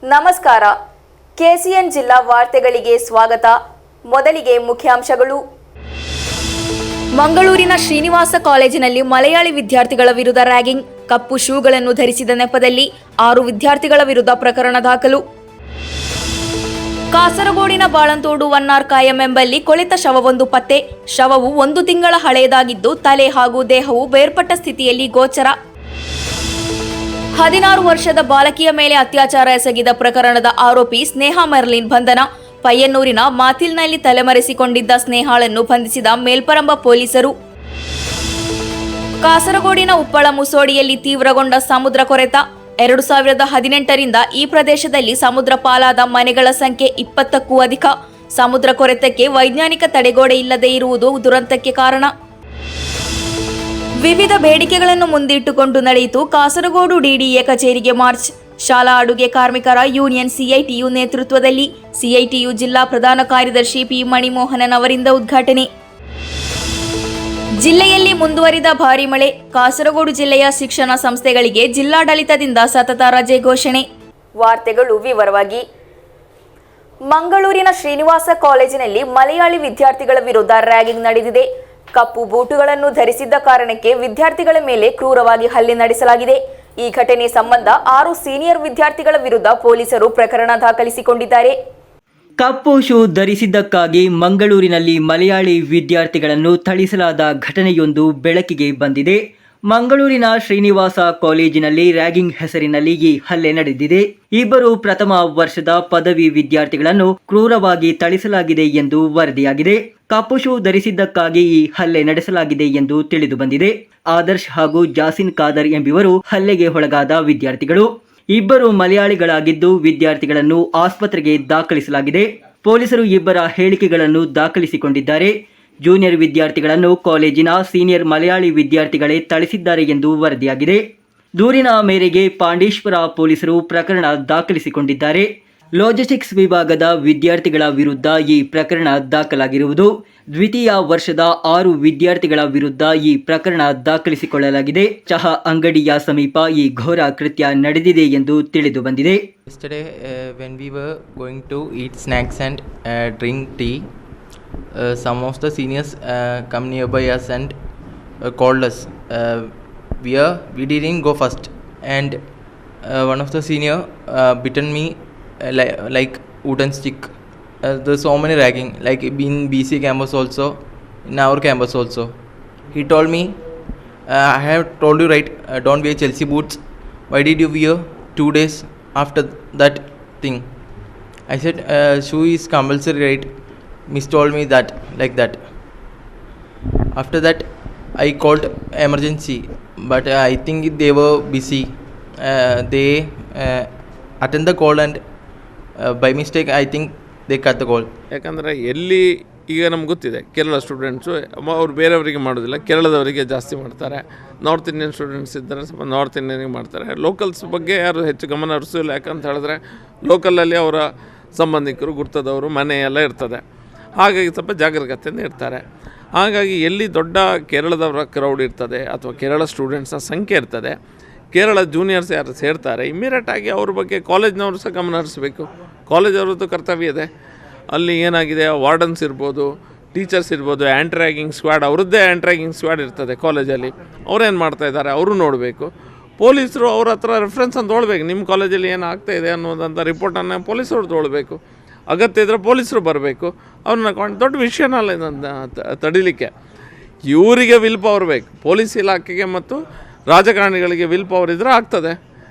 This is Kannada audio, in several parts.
ನಮಸ್ಕಾರ. ಕೆಸಿಎನ್ ಜಿಲ್ಲಾ ವಾರ್ತೆಗಳಿಗೆ ಸ್ವಾಗತ. ಮೊದಲಿಗೆ ಮುಖ್ಯಾಂಶಗಳು. ಮಂಗಳೂರಿನ ಶ್ರೀನಿವಾಸ ಕಾಲೇಜಿನಲ್ಲಿ ಮಲಯಾಳಿ ವಿದ್ಯಾರ್ಥಿಗಳ ವಿರುದ್ಧ ರ್ಯಾಗಿಂಗ್, ಕಪ್ಪು ಶೂಗಳನ್ನು ಧರಿಸಿದ ನೆಪದಲ್ಲಿ 6 ವಿದ್ಯಾರ್ಥಿಗಳ ವಿರುದ್ಧ ಪ್ರಕರಣ ದಾಖಲು. ಕಾಸರಗೋಡಿನ ಬಾಳಂತೋಡು ವನ್ನಾರ್ ಕಾಯಂ ಎಂಬಲ್ಲಿ ಕೊಳೆತ ಶವವೊಂದು ಪತ್ತೆ. ಶವವು 1 ತಿಂಗಳ ಹಳೆಯದಾಗಿದ್ದು ತಲೆ ಹಾಗೂ ದೇಹವು ಬೇರ್ಪಟ್ಟ ಸ್ಥಿತಿಯಲ್ಲಿ ಗೋಚರ. 16 ವರ್ಷದ ಬಾಲಕಿಯ ಮೇಲೆ ಅತ್ಯಾಚಾರ ಎಸಗಿದ ಪ್ರಕರಣದ ಆರೋಪಿ ಸ್ನೇಹಾ ಮೆರ್ಲಿನ್ ಬಂಧನ. ಪಯ್ಯನ್ನೂರಿನ ಮಾತಿಲ್ನಲ್ಲಿ ತಲೆಮರೆಸಿಕೊಂಡಿದ್ದ ಸ್ನೇಹಾಳನ್ನು ಬಂಧಿಸಿದ ಮೇಲ್ಪರಂಬ ಪೊಲೀಸರು. ಕಾಸರಗೋಡಿನ ಉಪ್ಪಳ ಮುಸೋಡಿಯಲ್ಲಿ ತೀವ್ರಗೊಂಡ ಸಮುದ್ರ ಕೊರೆತ. 2018ರಿಂದ ಈ ಪ್ರದೇಶದಲ್ಲಿ ಸಮುದ್ರ ಪಾಲಾದ ಮನೆಗಳ ಸಂಖ್ಯೆ 20ಕ್ಕೂ ಅಧಿಕ. ಸಮುದ್ರ ಕೊರೆತಕ್ಕೆ ವೈಜ್ಞಾನಿಕ ತಡೆಗೋಡೆ ಇಲ್ಲದೆ ಇರುವುದು ದುರಂತಕ್ಕೆ ಕಾರಣ. ವಿವಿಧ ಬೇಡಿಕೆಗಳನ್ನು ಮುಂದಿಟ್ಟುಕೊಂಡು ನಡೆಯಿತು ಕಾಸರಗೋಡು ಡಿಡಿಎ ಕಚೇರಿಗೆ ಮಾರ್ಚ್. ಶಾಲಾ ಅಡುಗೆ ಕಾರ್ಮಿಕರ ಯೂನಿಯನ್ ಸಿಐಟಿಯು ನೇತೃತ್ವದಲ್ಲಿ ಸಿಐಟಿಯು ಜಿಲ್ಲಾ ಪ್ರಧಾನ ಕಾರ್ಯದರ್ಶಿ ಪಿ ಮಣಿಮೋಹನನ್ ಅವರಿಂದ ಉದ್ಘಾಟನೆ. ಜಿಲ್ಲೆಯಲ್ಲಿ ಮುಂದುವರಿದ ಭಾರೀ ಮಳೆ. ಕಾಸರಗೋಡು ಜಿಲ್ಲೆಯ ಶಿಕ್ಷಣ ಸಂಸ್ಥೆಗಳಿಗೆ ಜಿಲ್ಲಾಡಳಿತದಿಂದ ಸತತ ರಜೆ ಘೋಷಣೆ. ವಾರ್ತೆಗಳು ವಿವರವಾಗಿ. ಮಂಗಳೂರಿನ ಶ್ರೀನಿವಾಸ ಕಾಲೇಜಿನಲ್ಲಿ ಮಲಯಾಳಿ ವಿದ್ಯಾರ್ಥಿಗಳ ವಿರುದ್ಧ ರ್ಯಾಗಿಂಗ್ ನಡೆದಿದೆ. ಕಪ್ಪು ಬೂಟುಗಳನ್ನು ಧರಿಸಿದ್ದ ಕಾರಣಕ್ಕೆ ವಿದ್ಯಾರ್ಥಿಗಳ ಮೇಲೆ ಕ್ರೂರವಾಗಿ ಹಲ್ಲೆ ನಡೆಸಲಾಗಿದೆ. ಈ ಘಟನೆ ಸಂಬಂಧ 6 ಸೀನಿಯರ್ ವಿದ್ಯಾರ್ಥಿಗಳ ವಿರುದ್ಧ ಪೊಲೀಸರು ಪ್ರಕರಣ ದಾಖಲಿಸಿಕೊಂಡಿದ್ದಾರೆ. ಕಪ್ಪು ಶೂ ಧರಿಸಿದ್ದಕ್ಕಾಗಿ ಮಂಗಳೂರಿನಲ್ಲಿ ಮಲಯಾಳಿ ವಿದ್ಯಾರ್ಥಿಗಳನ್ನು ಥಳಿಸಲಾದ ಘಟನೆಯೊಂದು ಬೆಳಕಿಗೆ ಬಂದಿದೆ. ಮಂಗಳೂರಿನ ಶ್ರೀನಿವಾಸ ಕಾಲೇಜಿನಲ್ಲಿ ರ್ಯಾಗಿಂಗ್ ಹೆಸರಿನಲ್ಲಿ ಈ ಹಲ್ಲೆ ನಡೆದಿದೆ. ಇಬ್ಬರು ಪ್ರಥಮ ವರ್ಷದ ಪದವಿ ವಿದ್ಯಾರ್ಥಿಗಳನ್ನು ಕ್ರೂರವಾಗಿ ಥಳಿಸಲಾಗಿದೆ ಎಂದು ವರದಿಯಾಗಿದೆ. ಕಪ್ಪು ಶೂ ಧರಿಸಿದ್ದಕ್ಕಾಗಿ ಈ ಹಲ್ಲೆ ನಡೆಸಲಾಗಿದೆ ಎಂದು ತಿಳಿದು ಬಂದಿದೆ. ಆದರ್ಶ್ ಹಾಗೂ ಜಾಸಿನ್ ಖಾದರ್ ಎಂಬಿವರು ಹಲ್ಲೆಗೆ ಒಳಗಾದ ವಿದ್ಯಾರ್ಥಿಗಳು. ಇಬ್ಬರು ಮಲಯಾಳಿಗಳಾಗಿದ್ದು ವಿದ್ಯಾರ್ಥಿಗಳನ್ನು ಆಸ್ಪತ್ರೆಗೆ ದಾಖಲಿಸಲಾಗಿದೆ. ಪೊಲೀಸರು ಇಬ್ಬರ ಹೇಳಿಕೆಗಳನ್ನು ದಾಖಲಿಸಿಕೊಂಡಿದ್ದಾರೆ. ಜೂನಿಯರ್ ವಿದ್ಯಾರ್ಥಿಗಳನ್ನು ಕಾಲೇಜಿನ ಸೀನಿಯರ್ ಮಲಯಾಳಿ ವಿದ್ಯಾರ್ಥಿಗಳೇ ಥಳಿಸಿದ್ದಾರೆ ಎಂದು ವರದಿಯಾಗಿದೆ. ದೂರಿನ ಮೇರೆಗೆ ಪಾಂಡೇಶ್ವರ ಪೊಲೀಸರು ಪ್ರಕರಣ ದಾಖಲಿಸಿಕೊಂಡಿದ್ದಾರೆ. ಲಾಜಿಸ್ಟಿಕ್ಸ್ ವಿಭಾಗದ ವಿದ್ಯಾರ್ಥಿಗಳ ವಿರುದ್ಧ ಈ ಪ್ರಕರಣ ದಾಖಲಾಗಿರುವುದು. ದ್ವಿತೀಯ ವರ್ಷದ 6 ವಿದ್ಯಾರ್ಥಿಗಳ ವಿರುದ್ಧ ಈ ಪ್ರಕರಣ ದಾಖಲಿಸಿಕೊಳ್ಳಲಾಗಿದೆ. ಚಹಾ ಅಂಗಡಿಯ ಸಮೀಪ ಈ ಘೋರ ಕೃತ್ಯ ನಡೆದಿದೆ ಎಂದು ತಿಳಿದು ಬಂದಿದೆ. Yesterday, when we were going to eat snacks and drink tea, some of the seniors come nearby us and called us. We didn't go first, and one of the senior bitten me like wooden stick. There's so many ragging, like in BC campus also, in our campus also. He told me, I have told you right, don't wear Chelsea boots. Why did you wear 2 days after that thing? I said, shoe is compulsory, right? Miss told me that, like that. After that, I called emergency, but I think they were busy. They attend the call and by mistake I think they cut the call. ಯಾಕಂದರೆ ಎಲ್ಲಿ ಈಗ ನಮ್ಗೆ ಗೊತ್ತಿದೆ ಕೇರಳ ಸ್ಟೂಡೆಂಟ್ಸು ಅವ್ರು ಬೇರೆಯವರಿಗೆ ಮಾಡೋದಿಲ್ಲ, ಕೇರಳದವರಿಗೆ ಜಾಸ್ತಿ ಮಾಡ್ತಾರೆ. ನಾರ್ತ್ ಇಂಡಿಯನ್ ಸ್ಟೂಡೆಂಟ್ಸ್ ಇದ್ದರೆ ಸ್ವಲ್ಪ ನಾರ್ತ್ ಇಂಡಿಯನ್ಗೆ ಮಾಡ್ತಾರೆ. ಲೋಕಲ್ಸ್ ಬಗ್ಗೆ ಯಾರು ಹೆಚ್ಚು ಗಮನ ಹರಿಸೋಲ್ಲ. ಯಾಕಂತ ಹೇಳಿದ್ರೆ ಲೋಕಲಲ್ಲಿ ಅವರ ಸಂಬಂಧಿಕರು ಗುರ್ತದವರು ಮನೆ ಎಲ್ಲ ಇರ್ತದೆ. ಹಾಗಾಗಿ ಸ್ವಲ್ಪ ಜಾಗರೂಕತೆಯಿಂದ ಇರ್ತಾರೆ. ಹಾಗಾಗಿ ಎಲ್ಲಿ ದೊಡ್ಡ ಕೇರಳದವರ ಕ್ರೌಡ್ ಇರ್ತದೆ ಅಥವಾ ಕೇರಳ ಸ್ಟೂಡೆಂಟ್ಸ್ನ ಸಂಖ್ಯೆ ಇರ್ತದೆ, ಕೇರಳ ಜೂನಿಯರ್ಸ್ ಯಾರು ಸೇರ್ತಾರೆ, ಇಮ್ಮಿಡಿಯೇಟಾಗಿ ಅವ್ರ ಬಗ್ಗೆ ಕಾಲೇಜ್ನವರು ಸಹ ಗಮನ ಹರಿಸಬೇಕು. ಕಾಲೇಜವ್ರದ್ದು ಕರ್ತವ್ಯ ಇದೆ. ಅಲ್ಲಿ ಏನಾಗಿದೆ, ವಾರ್ಡನ್ಸ್ ಇರ್ಬೋದು, ಟೀಚರ್ಸ್ ಇರ್ಬೋದು, ಆ್ಯಂಟಿ ರ್ಯಾಗಿಂಗ್ ಸ್ಕ್ವಾಡ್, ಅವ್ರದ್ದೇ ಆ್ಯಂಟಿ ರ್ಯಾಗಿಂಗ್ ಸ್ಕ್ವಾಡ್ ಇರ್ತದೆ ಕಾಲೇಜಲ್ಲಿ. ಅವ್ರೇನು ಮಾಡ್ತಾಯಿದ್ದಾರೆ ಅವರು ನೋಡಬೇಕು. ಪೊಲೀಸರು ಅವ್ರ ಹತ್ರ ರೆಫರೆನ್ಸ್ ಅಂತ ತೊಗೊಳ್ಬೇಕು. ನಿಮ್ಮ ಕಾಲೇಜಲ್ಲಿ ಏನು ಆಗ್ತಾಯಿದೆ ಅನ್ನೋದಂಥ ರಿಪೋರ್ಟನ್ನು ಪೊಲೀಸರು ತೊಗೊಳ್ಬೇಕು. ಅಗತ್ಯ ಇದ್ದರೆ ಪೊಲೀಸರು ಬರಬೇಕು. ಅವ್ರನ್ನ ದೊಡ್ಡ ವಿಷಯನಲ್ಲ ತಡಿಲಿಕ್ಕೆ. ಇವರಿಗೆ ವಿಲ್ ಪವರ್ ಬೇಕು. ಪೊಲೀಸ್ ಇಲಾಖೆಗೆ ಮತ್ತು ರಾಜಕಾರಣಿಗಳಿಗೆ ವಿಲ್ ಪವರ್ ಇದ್ದರೆ ಆಗ್ತದೆ.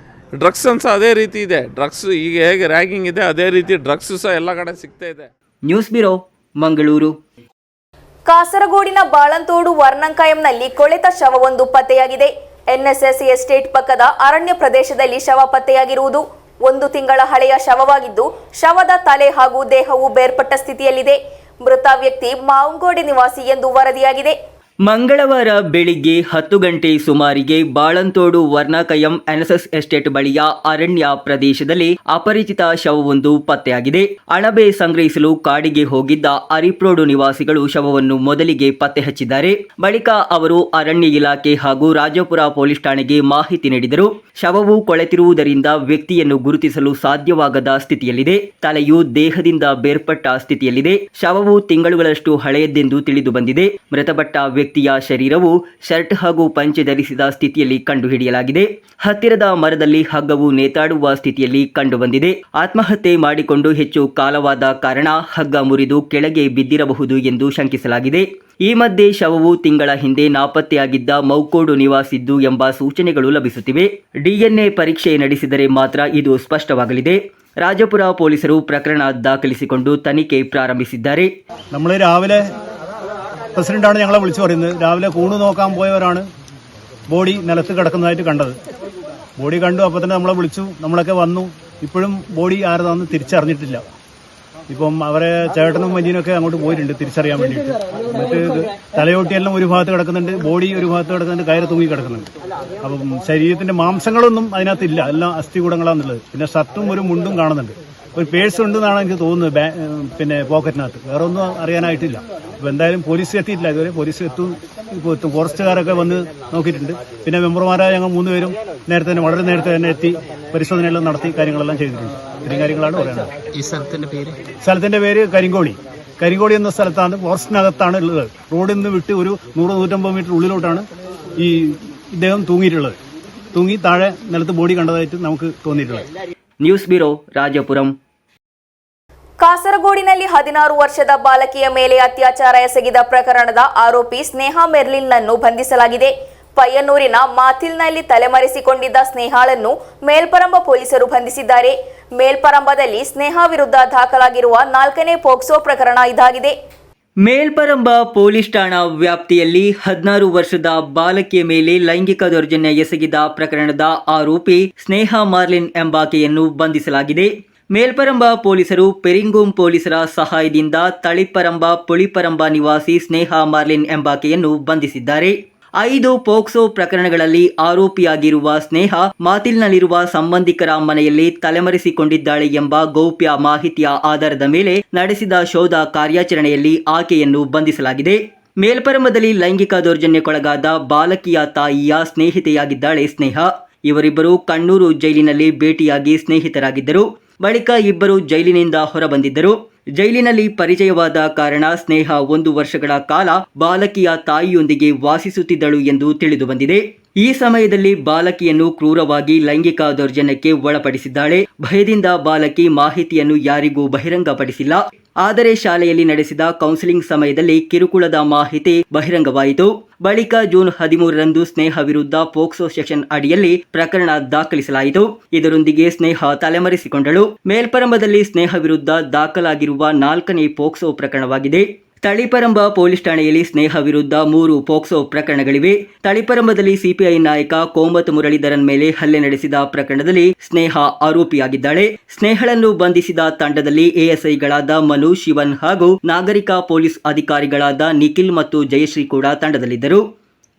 ಡ್ರಗ್ಸ್ ಸಹ ಅದೇ ರೀತಿ ಇದೆ. ಡ್ರಗ್ಸ್ ಈಗ ಹೇಗೆ ರ್ಯಾಗಿಂಗ್ ಇದೆ ಅದೇ ರೀತಿ ಡ್ರಗ್ಸ್ ಸಹ ಎಲ್ಲ ಕಡೆ ಸಿಗ್ತಾ ಇದೆ. News bureau, Mangaluru. ಕಾಸರಗೋಡಿನ ಬಾಳಂತೋಡು ವರ್ಣಂಕಾಯಂನಲ್ಲಿ ಕೊಳೆತ ಶವವೊಂದು ಪತ್ತೆಯಾಗಿದೆ. ಎನ್ಎಸ್ಎಸ್ ಎಸ್ಟೇಟ್ ಪಕ್ಕದ ಅರಣ್ಯ ಪ್ರದೇಶದಲ್ಲಿ ಶವ ಪತ್ತೆಯಾಗಿರುವುದು. 1 ತಿಂಗಳ ಹಳೆಯ ಶವವಾಗಿದ್ದು ಶವದ ತಲೆ ಹಾಗೂ ದೇಹವು ಬೇರ್ಪಟ್ಟ ಸ್ಥಿತಿಯಲ್ಲಿದೆ. ಮೃತ ವ್ಯಕ್ತಿ ಮಾವಂಗೋಡೆ ನಿವಾಸಿ ಎಂದು ವರದಿಯಾಗಿದೆ. ಮಂಗಳವಾರ ಬೆಳಿಗ್ಗೆ 10 ಗಂಟೆ ಸುಮಾರಿಗೆ ಬಾಳಂತೋಡು ವರ್ಣಕಯಂ ಎನ್ಎಸ್ಎಸ್ ಎಸ್ಟೇಟ್ ಬಳಿಯ ಅರಣ್ಯ ಪ್ರದೇಶದಲ್ಲಿ ಅಪರಿಚಿತ ಶವವೊಂದು ಪತ್ತೆಯಾಗಿದೆ. ಅಣಬೆ ಸಂಗ್ರಹಿಸಲು ಕಾಡಿಗೆ ಹೋಗಿದ್ದ ಅರಿಪ್ರೋಡು ನಿವಾಸಿಗಳು ಶವವನ್ನು ಮೊದಲಿಗೆ ಪತ್ತೆ ಹಚ್ಚಿದ್ದಾರೆ. ಬಳಿಕ ಅವರು ಅರಣ್ಯ ಇಲಾಖೆ ಹಾಗೂ ರಾಜಪುರ ಪೊಲೀಸ್ ಠಾಣೆಗೆ ಮಾಹಿತಿ ನೀಡಿದರು. ಶವವು ಕೊಳೆತಿರುವುದರಿಂದ ವ್ಯಕ್ತಿಯನ್ನು ಗುರುತಿಸಲು ಸಾಧ್ಯವಾಗದ ಸ್ಥಿತಿಯಲ್ಲಿದೆ. ತಲೆಯು ದೇಹದಿಂದ ಬೇರ್ಪಟ್ಟ ಸ್ಥಿತಿಯಲ್ಲಿದೆ. ಶವವು ತಿಂಗಳುಗಳಷ್ಟು ಹಳೆಯದೆಂದು ತಿಳಿದು ಬಂದಿದೆ. ಮೃತಪಟ್ಟ ವ್ಯಕ್ತಿಯ ಶರೀರವು ಶರ್ಟ್ ಹಾಗೂ ಪಂಚೆ ಧರಿಸಿದ ಸ್ಥಿತಿಯಲ್ಲಿ ಕಂಡುಹಿಡಿಯಲಾಗಿದೆ. ಹತ್ತಿರದ ಮರದಲ್ಲಿ ಹಗ್ಗವು ನೇತಾಡುವ ಸ್ಥಿತಿಯಲ್ಲಿ ಕಂಡುಬಂದಿದೆ. ಆತ್ಮಹತ್ಯೆ ಮಾಡಿಕೊಂಡು ಹೆಚ್ಚು ಕಾಲವಾದ ಕಾರಣ ಹಗ್ಗ ಮುರಿದು ಕೆಳಗೆ ಬಿದ್ದಿರಬಹುದು ಎಂದು ಶಂಕಿಸಲಾಗಿದೆ. ಈ ಮಧ್ಯೆ ಶವವು ತಿಂಗಳ ಹಿಂದೆ ನಾಪತ್ತೆಯಾಗಿದ್ದ ಮೌಕೋಡು ನಿವಾಸಿದ್ದು ಎಂಬ ಸೂಚನೆಗಳು ಲಭಿಸುತ್ತಿವೆ. ಡಿಎನ್ಎ ಪರೀಕ್ಷೆ ನಡೆಸಿದರೆ ಮಾತ್ರ ಇದು സ്പഷ്ടವಾಗಲಿದೆ. രാജപുര പോലീസರು പ്രകരണ ದಾಖಲಿಸಿಕೊಂಡು തനിഖೆ പ്രാരംഭിಸಿದ್ದಾರೆ. നമ്മൾ രാവിലെ പ്രസിഡന്റാണ് ഞങ്ങളെ വിളിച്ചു പറയുന്നത്. രാവിലെ കൂണ് നോക്കാൻ പോയവരാണ് ബോഡി നിലത്ത് കിടക്കുന്നതായിട്ട് കണ്ടത്. ബോഡി കണ്ടു, അപ്പോൾ തന്നെ നമ്മളെ വിളിച്ചു. നമ്മളൊക്കെ വന്നു. ഇപ്പോഴും ബോഡി ആരതാണെന്ന് തിരിച്ചറിഞ്ഞിട്ടില്ല. ഇപ്പം അവരെ ചേട്ടനും മഞ്ഞിനൊക്കെ അങ്ങോട്ട് പോയിട്ടുണ്ട് തിരിച്ചറിയാൻ വേണ്ടിയിട്ട്. മറ്റ് തലയോട്ടിയെല്ലാം ഒരു ഭാഗത്ത് കിടക്കുന്നുണ്ട്, ബോഡി ഒരു ഭാഗത്ത് കിടക്കുന്നുണ്ട്, കയറ് തൂങ്ങി കിടക്കുന്നുണ്ട്. അപ്പം ശരീരത്തിന്റെ മാംസങ്ങളൊന്നും അതിനകത്തില്ല, എല്ലാം അസ്ഥികൂടങ്ങളാന്നുള്ളത്. പിന്നെ ഷർട്ടും ഒരു മുണ്ടും കാണുന്നുണ്ട്. ഒരു പേഴ്സ് ഉണ്ടെന്നാണ് എനിക്ക് തോന്നുന്നത്, പിന്നെ പോക്കറ്റിനകത്ത്. വേറെ ഒന്നും അറിയാനായിട്ടില്ല. അപ്പോൾ എന്തായാലും പോലീസ് എത്തിയിട്ടില്ല ഇതുവരെ. പോലീസ് ഇപ്പോൾ ഫോറസ്റ്റുകാരൊക്കെ വന്ന് നോക്കിയിട്ടുണ്ട്. പിന്നെ മെമ്പർമാരായ ഞങ്ങൾ 3 പേരും വളരെ നേരത്തെ തന്നെ എത്തി പരിശോധനയെല്ലാം നടത്തി കാര്യങ്ങളെല്ലാം ചെയ്തിട്ടുണ്ട്. ഇത്രയും കാര്യങ്ങളാണ് പറയുന്നത്. ഈ സ്ഥലത്തിന്റെ പേര് കരിങ്കോളി. കരിങ്കോളി എന്ന സ്ഥലത്താണ്, ഫോറസ്റ്റിനകത്താണ് ഉള്ളത്. റോഡിൽ നിന്ന് വിട്ട് ഒരു 100-150 മീറ്റർ ഉള്ളിലോട്ടാണ് ഈ ഇദ്ദേഹം തൂങ്ങിയിട്ടുള്ളത്. തൂങ്ങി താഴെ നിലത്ത് ബോഡി കണ്ടതായിട്ട് നമുക്ക് തോന്നിയിട്ടുള്ളത്. News bureau ರಾಜಪುರಂ. ಕಾಸರಗೋಡಿನಲ್ಲಿ 16 ವರ್ಷದ ಬಾಲಕಿಯ ಮೇಲೆ ಅತ್ಯಾಚಾರ ಎಸಗಿದ ಪ್ರಕರಣದ ಆರೋಪಿ ಸ್ನೇಹಾ ಮೆರ್ಲಿನ್‌ನನ್ನು ಬಂಧಿಸಲಾಗಿದೆ. ಪಯ್ಯನ್ನೂರಿನ ಮಾತಿಲ್ನಲ್ಲಿ ತಲೆಮರೆಸಿಕೊಂಡಿದ್ದ ಸ್ನೇಹಾಳನ್ನು ಮೇಲ್ಪರಂಬ ಪೊಲೀಸರು ಬಂಧಿಸಿದ್ದಾರೆ. ಮೇಲ್ಪರಂಬದಲ್ಲಿ ಸ್ನೇಹಾ ವಿರುದ್ಧ ದಾಖಲಾಗಿರುವ 4ನೇ ಪೋಕ್ಸೋ ಪ್ರಕರಣ ಇದಾಗಿದೆ. ಮೇಲ್ಪರಂಬ ಪೊಲೀಸ್ ಠಾಣಾ ವ್ಯಾಪ್ತಿಯಲ್ಲಿ 16 ವರ್ಷದ ಬಾಲಕಿಯ ಮೇಲೆ ಲೈಂಗಿಕ ದೌರ್ಜನ್ಯ ಎಸಗಿದ ಪ್ರಕರಣದ ಆರೋಪಿ ಸ್ನೇಹಾ ಮಾರ್ಲಿನ್ ಎಂಬಾಕೆಯನ್ನು ಬಂಧಿಸಲಾಗಿದೆ. ಮೇಲ್ಪರಂಬ ಪೊಲೀಸರು ಪೆರಿಂಗುಂ ಪೊಲೀಸರ ಸಹಾಯದಿಂದ ತಳಿಪರಂಬ ಪುಳಿಪರಂಬ ನಿವಾಸಿ ಸ್ನೇಹಾ ಮಾರ್ಲಿನ್ ಎಂಬಾಕೆಯನ್ನು ಬಂಧಿಸಿದ್ದಾರೆ. 5 ಪೋಕ್ಸೋ ಪ್ರಕರಣಗಳಲ್ಲಿ ಆರೋಪಿಯಾಗಿರುವ ಸ್ನೇಹಾ ಮಾತಿಲ್ನಲ್ಲಿರುವ ಸಂಬಂಧಿಕರ ಮನೆಯಲ್ಲಿ ತಲೆಮರೆಸಿಕೊಂಡಿದ್ದಾಳೆ ಎಂಬ ಗೌಪ್ಯ ಮಾಹಿತಿಯ ಆಧಾರದ ಮೇಲೆ ನಡೆಸಿದ ಶೋಧ ಕಾರ್ಯಾಚರಣೆಯಲ್ಲಿ ಆಕೆಯನ್ನು ಬಂಧಿಸಲಾಗಿದೆ. ಮೇಲ್ಪರಂಬದಲ್ಲಿ ಲೈಂಗಿಕ ದೌರ್ಜನ್ಯಕ್ಕೊಳಗಾದ ಬಾಲಕಿಯ ತಾಯಿಯ ಸ್ನೇಹಿತೆಯಾಗಿದ್ದಾಳೆ ಸ್ನೇಹಾ. ಇವರಿಬ್ಬರು ಕಣ್ಣೂರು ಜೈಲಿನಲ್ಲಿ ಭೇಟಿಯಾಗಿ ಸ್ನೇಹಿತರಾಗಿದ್ದರು. ಬಳಿಕ ಇಬ್ಬರು ಜೈಲಿನಿಂದ ಹೊರಬಂದಿದ್ದರು. ಜೈಲಿನಲ್ಲಿ ಪರಿಚಯವಾದ ಕಾರಣ ಸ್ನೇಹಾ 1 ವರ್ಷಗಳ ಕಾಲ ಬಾಲಕಿಯ ತಾಯಿಯೊಂದಿಗೆ ವಾಸಿಸುತ್ತಿದ್ದಳು ಎಂದು ತಿಳಿದು ಬಂದಿದೆ. ಈ ಸಮಯದಲ್ಲಿ ಬಾಲಕಿಯನ್ನು ಕ್ರೂರವಾಗಿ ಲೈಂಗಿಕ ದೌರ್ಜನ್ಯಕ್ಕೆ ಒಳಪಡಿಸಿದ್ದಾಳೆ. ಭಯದಿಂದ ಬಾಲಕಿ ಮಾಹಿತಿಯನ್ನು ಯಾರಿಗೂ ಬಹಿರಂಗಪಡಿಸಿಲ್ಲ. ಆದರೆ ಶಾಲೆಯಲ್ಲಿ ನಡೆಸಿದ ಕೌನ್ಸಿಲಿಂಗ್ ಸಮಯದಲ್ಲಿ ಕಿರುಕುಳದ ಮಾಹಿತಿ ಬಹಿರಂಗವಾಯಿತು. ಬಳಿಕ ಜೂನ್ 13ರಂದು ಸ್ನೇಹಾ ವಿರುದ್ಧ ಪೋಕ್ಸೋ ಸೆಕ್ಷನ್ ಅಡಿಯಲ್ಲಿ ಪ್ರಕರಣ ದಾಖಲಿಸಲಾಯಿತು. ಇದರೊಂದಿಗೆ ಸ್ನೇಹಾ ತಲೆಮರೆಸಿಕೊಂಡಳು. ಮೇಲ್ಪರಂಬದಲ್ಲಿ ಸ್ನೇಹಾ ವಿರುದ್ಧ ದಾಖಲಾಗಿರುವ 4ನೇ ಪೋಕ್ಸೋ ಪ್ರಕರಣವಾಗಿದೆ. ತಳಿಪರಂಬ ಪೊಲೀಸ್ ಠಾಣೆಯಲ್ಲಿ ಸ್ನೇಹಾ ವಿರುದ್ಧ 3 ಪೋಕ್ಸೋ ಪ್ರಕರಣಗಳಿವೆ. ತಳಿಪರಂಬದಲ್ಲಿ ಸಿಪಿಐ ನಾಯಕ ಕೋಮತ್ ಮುರಳೀಧರನ್ ಮೇಲೆ ಹಲ್ಲೆ ನಡೆಸಿದ ಪ್ರಕರಣದಲ್ಲಿ ಸ್ನೇಹಾ ಆರೋಪಿಯಾಗಿದ್ದಾಳೆ. ಸ್ನೇಹಳನ್ನು ಬಂಧಿಸಿದ ತಂಡದಲ್ಲಿ ಎಎಸ್ಐಗಳಾದ ಮನು, ಶಿವನ್ ಹಾಗೂ ನಾಗರಿಕ ಪೊಲೀಸ್ ಅಧಿಕಾರಿಗಳಾದ ನಿಖಿಲ್ ಮತ್ತು ಜಯಶ್ರೀ ಕೂಡ ತಂಡದಲ್ಲಿದ್ದರು.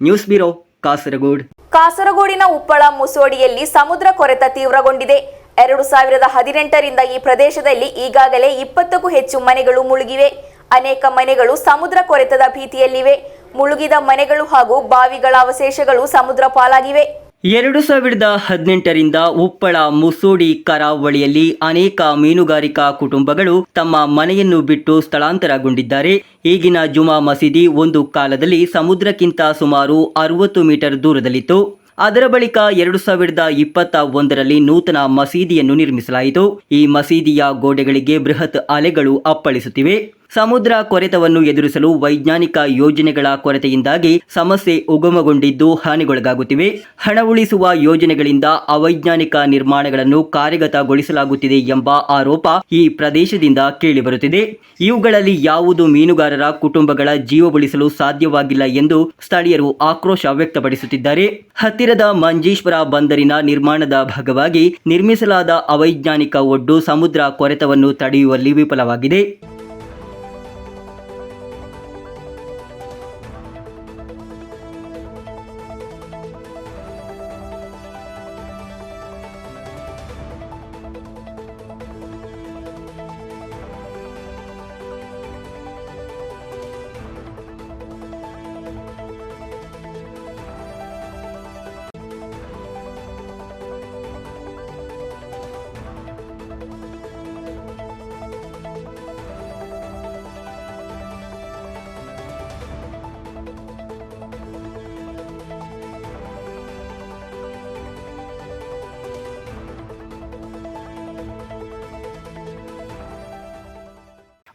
News bureau Kasaragod. ಕಾಸರಗೋಡಿನ ಉಪ್ಪಳ ಮುಸೋಡಿಯಲ್ಲಿ ಸಮುದ್ರ ಕೊರೆತ ತೀವ್ರಗೊಂಡಿದೆ. 2018ರಿಂದ ಈ ಪ್ರದೇಶದಲ್ಲಿ ಈಗಾಗಲೇ 20ಕ್ಕೂ ಹೆಚ್ಚು ಮನೆಗಳು ಮುಳುಗಿವೆ. ಅನೇಕ ಮನೆಗಳು ಸಮುದ್ರ ಕೊರೆತದ ಭೀತಿಯಲ್ಲಿವೆ. ಮುಳುಗಿದ ಮನೆಗಳು ಹಾಗೂ ಬಾವಿಗಳ ಅವಶೇಷಗಳು ಸಮುದ್ರ ಪಾಲಾಗಿವೆ. 2018ರಿಂದ ಉಪ್ಪಳ ಮುಸೋಡಿ ಕರಾವಳಿಯಲ್ಲಿ ಅನೇಕ ಮೀನುಗಾರಿಕಾ ಕುಟುಂಬಗಳು ತಮ್ಮ ಮನೆಯನ್ನು ಬಿಟ್ಟು ಸ್ಥಳಾಂತರಗೊಂಡಿದ್ದಾರೆ. ಈಗಿನ ಜುಮಾ ಮಸೀದಿ ಒಂದು ಕಾಲದಲ್ಲಿ ಸಮುದ್ರಕ್ಕಿಂತ ಸುಮಾರು 60 ಮೀಟರ್ ದೂರದಲ್ಲಿತ್ತು. ಅದರ ಬಳಿಕ 2021ರಲ್ಲಿ ನೂತನ ಮಸೀದಿಯನ್ನು ನಿರ್ಮಿಸಲಾಯಿತು. ಈ ಮಸೀದಿಯ ಗೋಡೆಗಳಿಗೆ ಬೃಹತ್ ಅಲೆಗಳು ಅಪ್ಪಳಿಸುತ್ತಿವೆ. ಸಮುದ್ರ ಕೊರೆತವನ್ನು ಎದುರಿಸಲು ವೈಜ್ಞಾನಿಕ ಯೋಜನೆಗಳ ಕೊರತೆಯಿಂದಾಗಿ ಸಮಸ್ಯೆ ಉಗಮಗೊಂಡಿದ್ದು ಹಾನಿಗೊಳಗಾಗುತ್ತಿವೆ. ಹಣ ಉಳಿಸುವ ಯೋಜನೆಗಳಿಂದ ಅವೈಜ್ಞಾನಿಕ ನಿರ್ಮಾಣಗಳನ್ನು ಕಾರ್ಯಗತಗೊಳಿಸಲಾಗುತ್ತಿದೆ ಎಂಬ ಆರೋಪ ಈ ಪ್ರದೇಶದಿಂದ ಕೇಳಿಬರುತ್ತಿದೆ. ಇವುಗಳಲ್ಲಿ ಯಾವುದು ಮೀನುಗಾರರ ಕುಟುಂಬಗಳ ಜೀವ ಉಳಿಸಲು ಸಾಧ್ಯವಾಗಿಲ್ಲ ಎಂದು ಸ್ಥಳೀಯರು ಆಕ್ರೋಶ ವ್ಯಕ್ತಪಡಿಸುತ್ತಿದ್ದಾರೆ. ಹತ್ತಿರದ ಮಂಜೇಶ್ವರ ಬಂದರಿನ ನಿರ್ಮಾಣದ ಭಾಗವಾಗಿ ನಿರ್ಮಿಸಲಾದ ಅವೈಜ್ಞಾನಿಕ ಒಡ್ಡು ಸಮುದ್ರ ಕೊರೆತವನ್ನು ತಡೆಯುವಲ್ಲಿ ವಿಫಲವಾಗಿದೆ.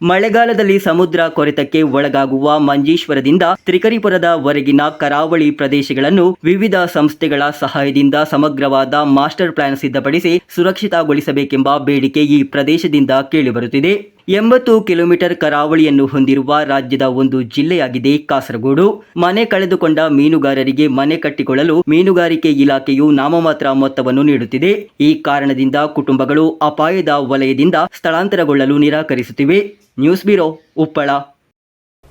ಮಳೆಗಾಲದಲ್ಲಿ ಸಮುದ್ರ ಕೊರೆತಕ್ಕೆ ಒಳಗಾಗುವ ಮಂಜೇಶ್ವರದಿಂದ ತ್ರಿಕರಿಪುರದವರೆಗಿನ ಕರಾವಳಿ ಪ್ರದೇಶಗಳನ್ನು ವಿವಿಧ ಸಂಸ್ಥೆಗಳ ಸಹಾಯದಿಂದ ಸಮಗ್ರವಾದ ಮಾಸ್ಟರ್ ಪ್ಲಾನ್ ಸಿದ್ಧಪಡಿಸಿ ಸುರಕ್ಷಿತಗೊಳಿಸಬೇಕೆಂಬ ಬೇಡಿಕೆ ಈ ಪ್ರದೇಶದಿಂದ ಕೇಳಿಬರುತ್ತಿದೆ. 80 ಕಿಲೋಮೀಟರ್ ಕರಾವಳಿಯನ್ನು ಹೊಂದಿರುವ ರಾಜ್ಯದ ಒಂದು ಜಿಲ್ಲೆಯಾಗಿದೆ ಕಾಸರಗೋಡು. ಮನೆ ಕಳೆದುಕೊಂಡ ಮೀನುಗಾರರಿಗೆ ಮನೆ ಕಟ್ಟಿಕೊಳ್ಳಲು ಮೀನುಗಾರಿಕೆ ಇಲಾಖೆಯು ನಾಮಮಾತ್ರ ಮೊತ್ತವನ್ನು ನೀಡುತ್ತಿದೆ. ಈ ಕಾರಣದಿಂದ ಕುಟುಂಬಗಳು ಅಪಾಯದ ವಲಯದಿಂದ ಸ್ಥಳಾಂತರಗೊಳ್ಳಲು ನಿರಾಕರಿಸುತ್ತಿವೆ. News bureau, Uppala.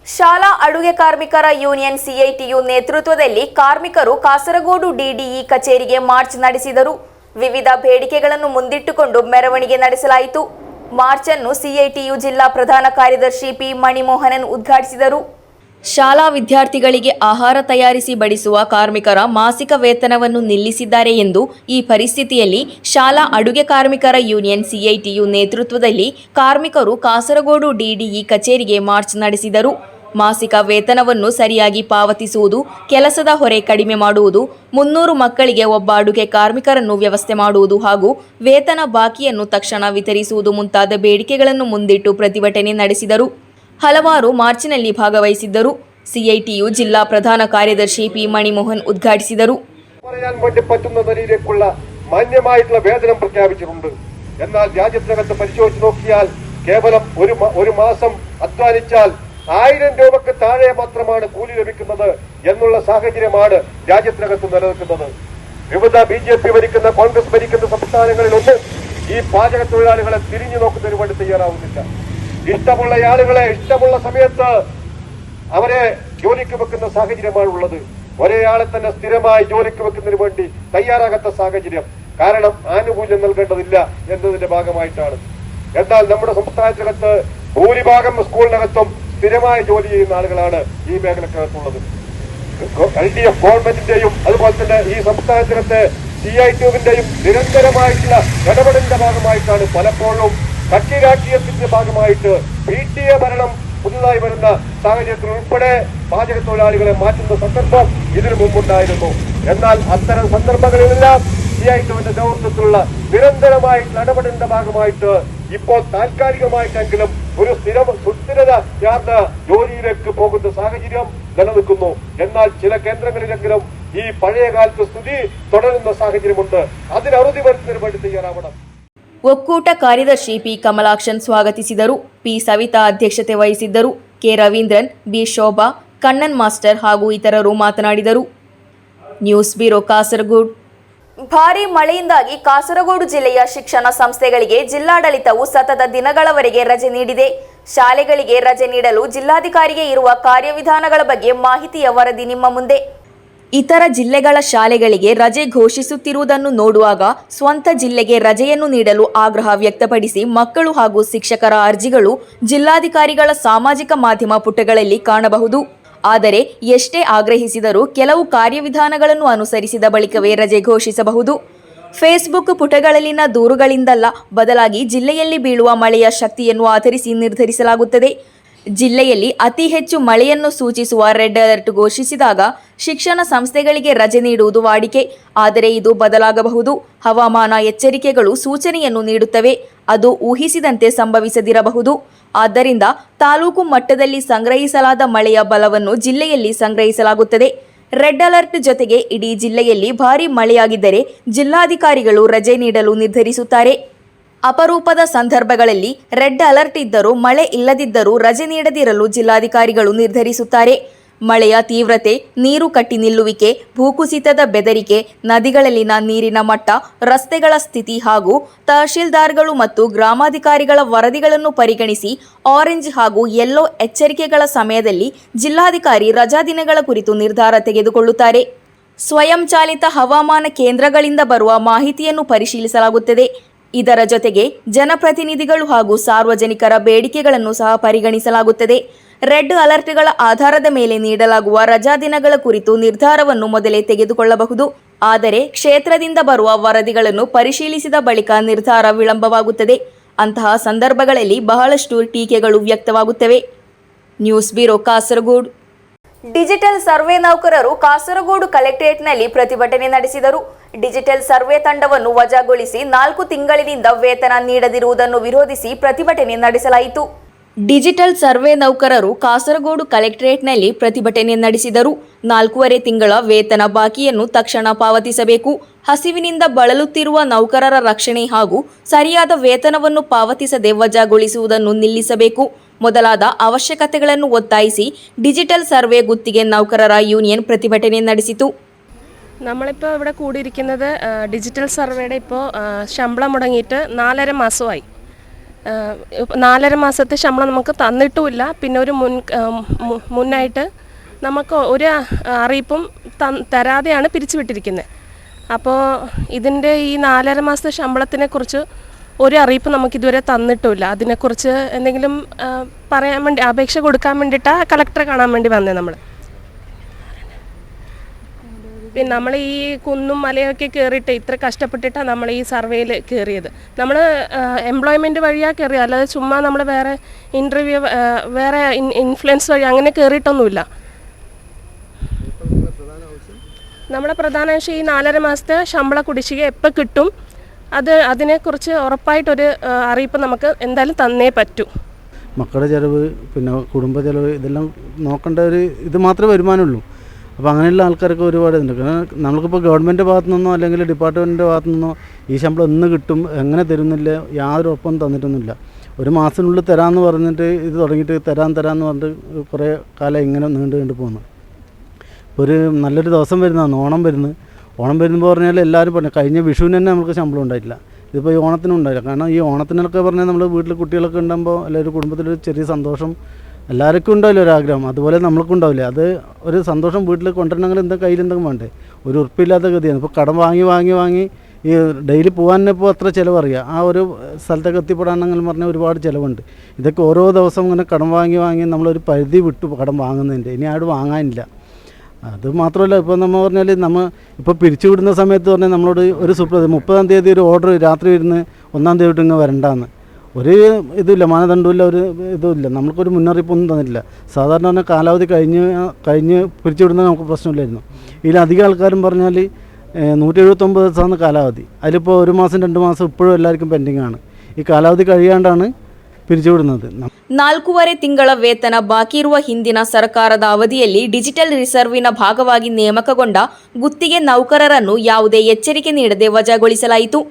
ಶಾಲಾ ಅಡುಗೆ ಕಾರ್ಮಿಕರ ಯೂನಿಯನ್ ಸಿಐಟಿಯು ನೇತೃತ್ವದಲ್ಲಿ ಕಾರ್ಮಿಕರು ಕಾಸರಗೋಡು ಡಿಡಿಇ ಕಚೇರಿಗೆ ಮಾರ್ಚ್ ನಡೆಸಿದರು. ವಿವಿಧ ಬೇಡಿಕೆಗಳನ್ನು ಮುಂದಿಟ್ಟುಕೊಂಡು ಮೆರವಣಿಗೆ ನಡೆಸಲಾಯಿತು. ಮಾರ್ಚ್ ಅನ್ನು ಸಿಐಟಿಯು ಜಿಲ್ಲಾ ಪ್ರಧಾನ ಕಾರ್ಯದರ್ಶಿ ಪಿ ಮಣಿಮೋಹನನ್ ಉದ್ಘಾಟಿಸಿದರು. ಶಾಲಾ ವಿದ್ಯಾರ್ಥಿಗಳಿಗೆ ಆಹಾರ ತಯಾರಿಸಿ ಬಡಿಸುವ ಕಾರ್ಮಿಕರ ಮಾಸಿಕ ವೇತನವನ್ನು ನಿಲ್ಲಿಸಿದ್ದಾರೆ ಎಂದು ಈ ಪರಿಸ್ಥಿತಿಯಲ್ಲಿ ಶಾಲಾ ಅಡುಗೆ ಕಾರ್ಮಿಕರ ಯೂನಿಯನ್ ಸಿಐಟಿಯು ನೇತೃತ್ವದಲ್ಲಿ ಕಾರ್ಮಿಕರು ಕಾಸರಗೋಡು ಡಿಡಿಇ ಕಚೇರಿಗೆ ಮಾರ್ಚ್ ನಡೆಸಿದರು. ಮಾಸಿಕ ವೇತನವನ್ನು ಸರಿಯಾಗಿ ಪಾವತಿಸುವುದು, ಕೆಲಸದ ಹೊರೆ ಕಡಿಮೆ ಮಾಡುವುದು, 300 ಮಕ್ಕಳಿಗೆ ಒಬ್ಬ ಅಡುಗೆ ಕಾರ್ಮಿಕರನ್ನು ವ್ಯವಸ್ಥೆ ಮಾಡುವುದು ಹಾಗೂ ವೇತನ ಬಾಕಿಯನ್ನು ತಕ್ಷಣ ವಿತರಿಸುವುದು ಮುಂತಾದ ಬೇಡಿಕೆಗಳನ್ನು ಮುಂದಿಟ್ಟು ಪ್ರತಿಭಟನೆ ನಡೆಸಿದರು. ಹಲವಾರು ಮಾರ್ಚ್ನಲ್ಲಿ ഭാഗവഹിಸಿದ್ದರು. സിഐടിയു ജില്ലാ പ്രധാന കാര്യദർശി പി മണിമോഹൻ ഉദ്ഘാടിಸಿದರು. പറയാൻ വേണ്ടി പറ്റുന്ന നിലയിലേക്കുള്ള മാന്യമായിട്ടുള്ള വേതനം പ്രഖ്യാപിച്ചിട്ടുണ്ട്. എന്നാൽ രാജ്യത്തിനകത്ത് പരിശോധിച്ച് നോക്കിയാൽ കേവലം ഒരു മാസം അധ്വാനിച്ചാൽ 1000 രൂപയ്ക്ക് താഴെ മാത്രമാണ് കൂലി ലഭിക്കുന്നത് എന്നുള്ള സാഹചര്യമാണ് രാജ്യത്തിനകത്ത് നിലനിൽക്കുന്നത്. വിവിധ BJP ഭരിക്കുന്ന, കോൺഗ്രസ് ഭരിക്കുന്ന സംസ്ഥാനങ്ങളിലൊന്നും ഈ പാചക തൊഴിലാളികളെ തിരിഞ്ഞു നോക്കുന്നതിന് വേണ്ടി തയ്യാറാവുന്നില്ല. ഇഷ്ടമുള്ള ആളുകളെ ഇഷ്ടമുള്ള സമയത്ത് അവരെ ജോലിക്ക് വെക്കുന്ന സാഹചര്യമാണ് ഉള്ളത്. ഒരേ ആളെ തന്നെ സ്ഥിരമായി ജോലിക്ക് വെക്കുന്നതിന് വേണ്ടി തയ്യാറാകാത്ത സാഹചര്യം. കാരണം ആനുകൂല്യം നൽകേണ്ടതില്ല എന്നതിന്റെ ഭാഗമായിട്ടാണ്. എന്നാൽ നമ്മുടെ സംസ്ഥാനത്തിനകത്ത് ഭൂരിഭാഗം സ്കൂളിനകത്തും സ്ഥിരമായി ജോലി ചെയ്യുന്ന ആളുകളാണ് ഈ മേഖലക്കകത്തുള്ളത്. LDF ഗവൺമെന്റിന്റെയും അതുപോലെ തന്നെ ഈ സംസ്ഥാനത്തിനകത്തെ CITUവിന്റെയും നിരന്തരമായിട്ടുള്ള ഇടപെടലിന്റെ ഭാഗമായിട്ടാണ് പലപ്പോഴും കക്ഷി രാഷ്ട്രീയത്തിന്റെ ഭാഗമായിട്ട് PTA ഭരണം പുതുതായി വരുന്ന സാഹചര്യത്തിൽ ഉൾപ്പെടെ പാചക തൊഴിലാളികളെ മാറ്റുന്ന സന്ദർഭം ഇതിനു മുമ്പുണ്ടായിരുന്നു. എന്നാൽ അത്തരം സന്ദർഭങ്ങളിലെല്ലാം CITUവിന്റെ നേതൃത്വത്തിലുള്ള നിരന്തരമായിട്ടുള്ള ഇടപെടലിന്റെ ഭാഗമായിട്ട് ഇപ്പോൾ താൽക്കാലികമായിട്ടെങ്കിലും ഒരു സുസ്ഥിരത യാത്ര ജോലിയിലേക്ക് പോകുന്ന സാഹചര്യം നിലനിൽക്കുന്നു. എന്നാൽ ചില കേന്ദ്രങ്ങളിലെങ്കിലും ഈ പഴയ കാലത്ത് സ്ഥിതി തുടരുന്ന സാഹചര്യമുണ്ട്. അതിന് അറുതി വരുന്നതിന് വേണ്ടി തയ്യാറാവണം. ಒಕ್ಕೂಟ ಕಾರ್ಯದರ್ಶಿ ಪಿ ಕಮಲಾಕ್ಷನ್ ಸ್ವಾಗತಿಸಿದರು. ಪಿ ಸವಿತಾ ಅಧ್ಯಕ್ಷತೆ ವಹಿಸಿದ್ದರು. K Ravindran, B Shobha, Kannan master ಹಾಗೂ ಇತರರು ಮಾತನಾಡಿದರು. News bureau, Kasaragod. ಭಾರೀ ಮಳೆಯಿಂದಾಗಿ ಕಾಸರಗೋಡು ಜಿಲ್ಲೆಯ ಶಿಕ್ಷಣ ಸಂಸ್ಥೆಗಳಿಗೆ ಜಿಲ್ಲಾಡಳಿತವು ಸತತ ದಿನಗಳವರೆಗೆ ರಜೆ ನೀಡಿದೆ. ಶಾಲೆಗಳಿಗೆ ರಜೆ ನೀಡಲು ಜಿಲ್ಲಾಧಿಕಾರಿಗೆ ಇರುವ ಕಾರ್ಯವಿಧಾನಗಳ ಬಗ್ಗೆ ಮಾಹಿತಿಯ ವರದಿ ನಿಮ್ಮ ಮುಂದೆ. ಇತರ ಜಿಲ್ಲೆಗಳ ಶಾಲೆಗಳಿಗೆ ರಜೆ ಘೋಷಿಸುತ್ತಿರುವುದನ್ನು ನೋಡುವಾಗ ಸ್ವಂತ ಜಿಲ್ಲೆಗೆ ರಜೆಯನ್ನು ನೀಡಲು ಆಗ್ರಹ ವ್ಯಕ್ತಪಡಿಸಿ ಮಕ್ಕಳು ಹಾಗೂ ಶಿಕ್ಷಕರ ಅರ್ಜಿಗಳು ಜಿಲ್ಲಾಧಿಕಾರಿಗಳ ಸಾಮಾಜಿಕ ಮಾಧ್ಯಮ ಪುಟಗಳಲ್ಲಿ ಕಾಣಬಹುದು. ಆದರೆ ಎಷ್ಟೇ ಆಗ್ರಹಿಸಿದರೂ ಕೆಲವು ಕಾರ್ಯವಿಧಾನಗಳನ್ನು ಅನುಸರಿಸಿದ ಬಳಿಕವೇ ರಜೆ ಘೋಷಿಸಬಹುದು. ಫೇಸ್ಬುಕ್ ಪುಟಗಳಲ್ಲಿನ ದೂರುಗಳಿಂದಲ್ಲ, ಬದಲಾಗಿ ಜಿಲ್ಲೆಯಲ್ಲಿ ಬೀಳುವ ಮಳೆಯ ಶಕ್ತಿಯನ್ನು ಆಧರಿಸಿ ನಿರ್ಧರಿಸಲಾಗುತ್ತದೆ. ಜಿಲ್ಲೆಯಲ್ಲಿ ಅತಿ ಹೆಚ್ಚು ಮಳೆಯನ್ನು ಸೂಚಿಸುವ ರೆಡ್ ಅಲರ್ಟ್ ಘೋಷಿಸಿದಾಗ ಶಿಕ್ಷಣ ಸಂಸ್ಥೆಗಳಿಗೆ ರಜೆ ನೀಡುವುದು ವಾಡಿಕೆ. ಆದರೆ ಇದು ಬದಲಾಗಬಹುದು. ಹವಾಮಾನ ಎಚ್ಚರಿಕೆಗಳು ಸೂಚನೆಯನ್ನು ನೀಡುತ್ತವೆ. ಅದು ಊಹಿಸಿದಂತೆ ಸಂಭವಿಸದಿರಬಹುದು. ಆದ್ದರಿಂದ ತಾಲೂಕು ಮಟ್ಟದಲ್ಲಿ ಸಂಗ್ರಹಿಸಲಾದ ಮಳೆಯ ಬಲವನ್ನು ಜಿಲ್ಲೆಯಲ್ಲಿ ಸಂಗ್ರಹಿಸಲಾಗುತ್ತದೆ. ರೆಡ್ ಅಲರ್ಟ್ ಜೊತೆಗೆ ಇಡೀ ಜಿಲ್ಲೆಯಲ್ಲಿ ಭಾರೀ ಮಳೆಯಾಗಿದ್ದರೆ ಜಿಲ್ಲಾಧಿಕಾರಿಗಳು ರಜೆ ನೀಡಲು ನಿರ್ಧರಿಸುತ್ತಾರೆ. ಅಪರೂಪದ ಸಂದರ್ಭಗಳಲ್ಲಿ ರೆಡ್ ಅಲರ್ಟ್ ಇದ್ದರೂ ಮಳೆ ಇಲ್ಲದಿದ್ದರೂ ರಜೆ ನೀಡದಿರಲು ಜಿಲ್ಲಾಧಿಕಾರಿಗಳು ನಿರ್ಧರಿಸುತ್ತಾರೆ. ಮಳೆಯ ತೀವ್ರತೆ, ನೀರು ಕಟ್ಟಿ ನಿಲ್ಲುವಿಕೆ, ಭೂಕುಸಿತದ ಬೆದರಿಕೆ, ನದಿಗಳಲ್ಲಿನ ನೀರಿನ ಮಟ್ಟ, ರಸ್ತೆಗಳ ಸ್ಥಿತಿ ಹಾಗೂ ತಹಶೀಲ್ದಾರ್ಗಳು ಮತ್ತು ಗ್ರಾಮಾಧಿಕಾರಿಗಳ ವರದಿಗಳನ್ನು ಪರಿಗಣಿಸಿ ಆರೆಂಜ್ ಹಾಗೂ ಯೆಲ್ಲೋ ಎಚ್ಚರಿಕೆಗಳ ಸಮಯದಲ್ಲಿ ಜಿಲ್ಲಾಧಿಕಾರಿ ರಜಾ ದಿನಗಳ ಕುರಿತು ನಿರ್ಧಾರ ತೆಗೆದುಕೊಳ್ಳುತ್ತಾರೆ. ಸ್ವಯಂಚಾಲಿತ ಹವಾಮಾನ ಕೇಂದ್ರಗಳಿಂದ ಬರುವ ಮಾಹಿತಿಯನ್ನು ಪರಿಶೀಲಿಸಲಾಗುತ್ತದೆ. ಇದರ ಜೊತೆಗೆ ಜನಪ್ರತಿನಿಧಿಗಳು ಹಾಗೂ ಸಾರ್ವಜನಿಕರ ಬೇಡಿಕೆಗಳನ್ನು ಸಹ ಪರಿಗಣಿಸಲಾಗುತ್ತದೆ. ರೆಡ್ ಅಲರ್ಟ್ಗಳ ಆಧಾರದ ಮೇಲೆ ನೀಡಲಾಗುವ ರಜಾ ದಿನಗಳ ಕುರಿತು ನಿರ್ಧಾರವನ್ನು ಮೊದಲೇ ತೆಗೆದುಕೊಳ್ಳಬಹುದು. ಆದರೆ ಕ್ಷೇತ್ರದಿಂದ ಬರುವ ವರದಿಗಳನ್ನು ಪರಿಶೀಲಿಸಿದ ಬಳಿಕ ನಿರ್ಧಾರ ವಿಳಂಬವಾಗುತ್ತದೆ. ಅಂತಹ ಸಂದರ್ಭಗಳಲ್ಲಿ ಬಹಳಷ್ಟು ಟೀಕೆಗಳು ವ್ಯಕ್ತವಾಗುತ್ತವೆ. News bureau, Kasaragod. Digital survey ನೌಕರರು ಕಾಸರಗೋಡು ಕಲೆಕ್ಟರೇಟ್ನಲ್ಲಿ ಪ್ರತಿಭಟನೆ ನಡೆಸಿದರು. ಡಿಜಿಟಲ್ ಸರ್ವೆ ತಂಡವನ್ನು ವಜಾಗೊಳಿಸಿ 4 ತಿಂಗಳಿನಿಂದ ವೇತನ ನೀಡದಿರುವುದನ್ನು ವಿರೋಧಿಸಿ ಪ್ರತಿಭಟನೆ ನಡೆಸಲಾಯಿತು. ಡಿಜಿಟಲ್ ಸರ್ವೆ ನೌಕರರು ಕಾಸರಗೋಡು ಕಲೆಕ್ಟರೇಟ್ನಲ್ಲಿ ಪ್ರತಿಭಟನೆ ನಡೆಸಿದರು. 4.5 ತಿಂಗಳ ವೇತನ ಬಾಕಿಯನ್ನು ತಕ್ಷಣ ಪಾವತಿಸಬೇಕು. ಹಸಿವಿನಿಂದ ಬಳಲುತ್ತಿರುವ ನೌಕರರ ರಕ್ಷಣೆ ಹಾಗೂ ಸರಿಯಾದ ವೇತನವನ್ನು ಪಾವತಿಸದೆ ವಜಾಗೊಳಿಸುವುದನ್ನು ನಿಲ್ಲಿಸಬೇಕು ಮೊದಲಾದ ಅವಶ್ಯಕತೆಗಳನ್ನು ಒತ್ತಾಯಿಸಿ ಡಿಜಿಟಲ್ ಸರ್ವೆ ಗುತ್ತಿಗೆ ನೌಕರರ ಯೂನಿಯನ್ ಪ್ರತಿಭಟನೆ ನಡೆಸಿತು. നമ്മളിപ്പോൾ ഇവിടെ കൂടിയിരിക്കുന്നത് ഡിജിറ്റൽ സർവേയുടെ ഇപ്പോൾ ശമ്പളം മുടങ്ങിയിട്ട് 4.5 മാസമായി. 4.5 മാസത്തെ ശമ്പളം നമുക്ക് തന്നിട്ടുമില്ല. പിന്നെ ഒരു മുന്നായിട്ട് നമുക്ക് ഒരു അറിയിപ്പും തരാതെയാണ് പിരിച്ചുവിട്ടിരിക്കുന്നത്. അപ്പോൾ ഇതിൻ്റെ ഈ 4.5 മാസത്തെ ശമ്പളത്തിനെക്കുറിച്ച് ഒരു അറിയിപ്പ് നമുക്കിതുവരെ തന്നിട്ടുമില്ല. അതിനെക്കുറിച്ച് എന്തെങ്കിലും പറയാൻ വേണ്ടി അപേക്ഷ കൊടുക്കാൻ വേണ്ടിയിട്ടാണ് കളക്ടറെ കാണാൻ വേണ്ടി വന്നത് നമ്മൾ. പിന്നെ നമ്മൾ ഈ കുന്നും മലയൊക്കെ കയറിയിട്ട് ഇത്ര കഷ്ടപ്പെട്ടിട്ടാണ് നമ്മൾ ഈ സർവേയിൽ കയറിയത്. നമ്മൾ എംപ്ലോയ്മെൻറ്റ് വഴിയാണ് കയറിയത്, അല്ലാതെ ചുമ്മാ നമ്മൾ വേറെ ഇൻ്റർവ്യൂ വേറെ ഇൻഫ്ലുവൻസ് വഴി അങ്ങനെ കയറിയിട്ടൊന്നുമില്ല. നമ്മുടെ പ്രധാന ആവശ്യം ഈ 4.5 മാസത്തെ ശമ്പള കുടിശ്ശിക എപ്പോൾ കിട്ടും, അതിനെക്കുറിച്ച് ഉറപ്പായിട്ടൊരു അറിയിപ്പ് നമുക്ക് എന്തായാലും തന്നേ പറ്റൂ. മക്കളുടെ ചിലവ്, പിന്നെ കുടുംബ ചിലവ്, ഇതെല്ലാം നോക്കേണ്ട ഒരു ഇത് മാത്രമേ വരുമാനമുള്ളൂ. അപ്പോൾ അങ്ങനെയുള്ള ആൾക്കാർക്ക് ഒരുപാട് ഇതുണ്ട്. കാരണം നമ്മൾക്കിപ്പോൾ ഗവൺമെൻറ് ഭാഗത്തു നിന്നോ അല്ലെങ്കിൽ ഡിപ്പാർട്ട്മെൻറ്റിൻ്റെ ഭാഗത്തു നിന്നോ ഈ ശമ്പളം എന്ന് കിട്ടും, എങ്ങനെ തരുന്നില്ല, യാതൊരു ഒപ്പം തന്നിട്ടൊന്നുമില്ല. ഒരു മാസത്തിനുള്ളിൽ തരാമെന്ന് പറഞ്ഞിട്ട് ഇത് തുടങ്ങിയിട്ട് തരാമെന്ന് പറഞ്ഞിട്ട് കുറേ കാലം ഇങ്ങനെ നീണ്ടു പോകുന്നു. ഒരു നല്ലൊരു ദിവസം വരുന്നതാണ് ഓണം വരുമ്പോൾ പറഞ്ഞാൽ എല്ലാവരും പറഞ്ഞു കഴിഞ്ഞ വിഷുവിന് തന്നെ നമുക്ക് ശമ്പളം ഉണ്ടായിട്ടില്ല. ഇതിപ്പോൾ ഈ ഓണത്തിനും ഉണ്ടായില്ല. കാരണം ഈ ഓണത്തിനൊക്കെ പറഞ്ഞാൽ നമ്മൾ വീട്ടിൽ കുട്ടികളൊക്കെ ഉണ്ടാകുമ്പോൾ അല്ലെങ്കിൽ ഒരു കുടുംബത്തിലൊരു ചെറിയ സന്തോഷം എല്ലാവർക്കും ഉണ്ടാവില്ല, ഒരാഗ്രഹം. അതുപോലെ നമ്മൾക്കും ഉണ്ടാവില്ല. അത് ഒരു സന്തോഷം വീട്ടിൽ കൊണ്ടുവരണമെങ്കിൽ എന്താ കയ്യിൽ എന്തെങ്കിലും വേണ്ടേ. ഒരു ഉറപ്പില്ലാത്ത ഗതിയാണ്. ഇപ്പോൾ കടം വാങ്ങി ഈ ഡെയിലി പോകാൻ ഇപ്പോൾ അത്ര ചിലവറിയാം. ആ ഒരു സ്ഥലത്തൊക്കെ എത്തിപ്പെടാനെങ്കിലും പറഞ്ഞാൽ ഒരുപാട് ചിലവുണ്ട്. ഇതൊക്കെ ഓരോ ദിവസം ഇങ്ങനെ കടം വാങ്ങി നമ്മളൊരു പരിധി വിട്ടു കടം വാങ്ങുന്നതിൻ്റെ. ഇനി ആരും വാങ്ങാനില്ല. അത് മാത്രമല്ല, ഇപ്പോൾ നമ്മൾ പറഞ്ഞാൽ ഇപ്പോൾ പിരിച്ചുവിടുന്ന സമയത്ത് പറഞ്ഞാൽ നമ്മളോട് ഒരു 30-ാം തീയതി ഒരു ഓർഡർ രാത്രി വരുന്ന 1-ാം തീയതി ഇങ്ങ് വരണ്ടാന്ന് ഒരു ഇതില്ല, മാനദണ്ഡമില്ല, ഒരു ഇതുമില്ല. നമുക്കൊരു മുന്നറിയിപ്പൊന്നും തന്നിട്ടില്ല. സാധാരണ പറഞ്ഞാൽ കാലാവധി കഴിഞ്ഞ് പിരിച്ചുവിടുന്നത് നമുക്ക് പ്രശ്നമില്ലായിരുന്നു. ഇതിലധികം ആൾക്കാരും പറഞ്ഞാൽ 179 ദിവസമാണ് കാലാവധി. അതിലിപ്പോൾ 1 മാസം 2 മാസം ഇപ്പോഴും എല്ലാവർക്കും പെൻഡിങ് ആണ്. ഈ കാലാവധി കഴിയാണ്ടാണ് പിരിച്ചുവിടുന്നത്. 4.5 ತಿಂಗಳ ವೇತನ ಬಾಕಿ ಇರುವ ಹಿಂದಿನ ಸರ್ಕಾರದ ಅವಧಿಯಲ್ಲಿ ಡಿಜಿಟಲ್ ರಿಸರ್ವಿನ ಭಾಗವಾಗಿ ನೇಮಕಗೊಂಡ ಗುತ್ತಿಗೆ ನೌಕರರನ್ನು ಯಾವುದೇ ಎಚ್ಚರಿಕೆ ನೀಡದೆ ವಜಾಗೊಳಿಸಲಾಯಿತು.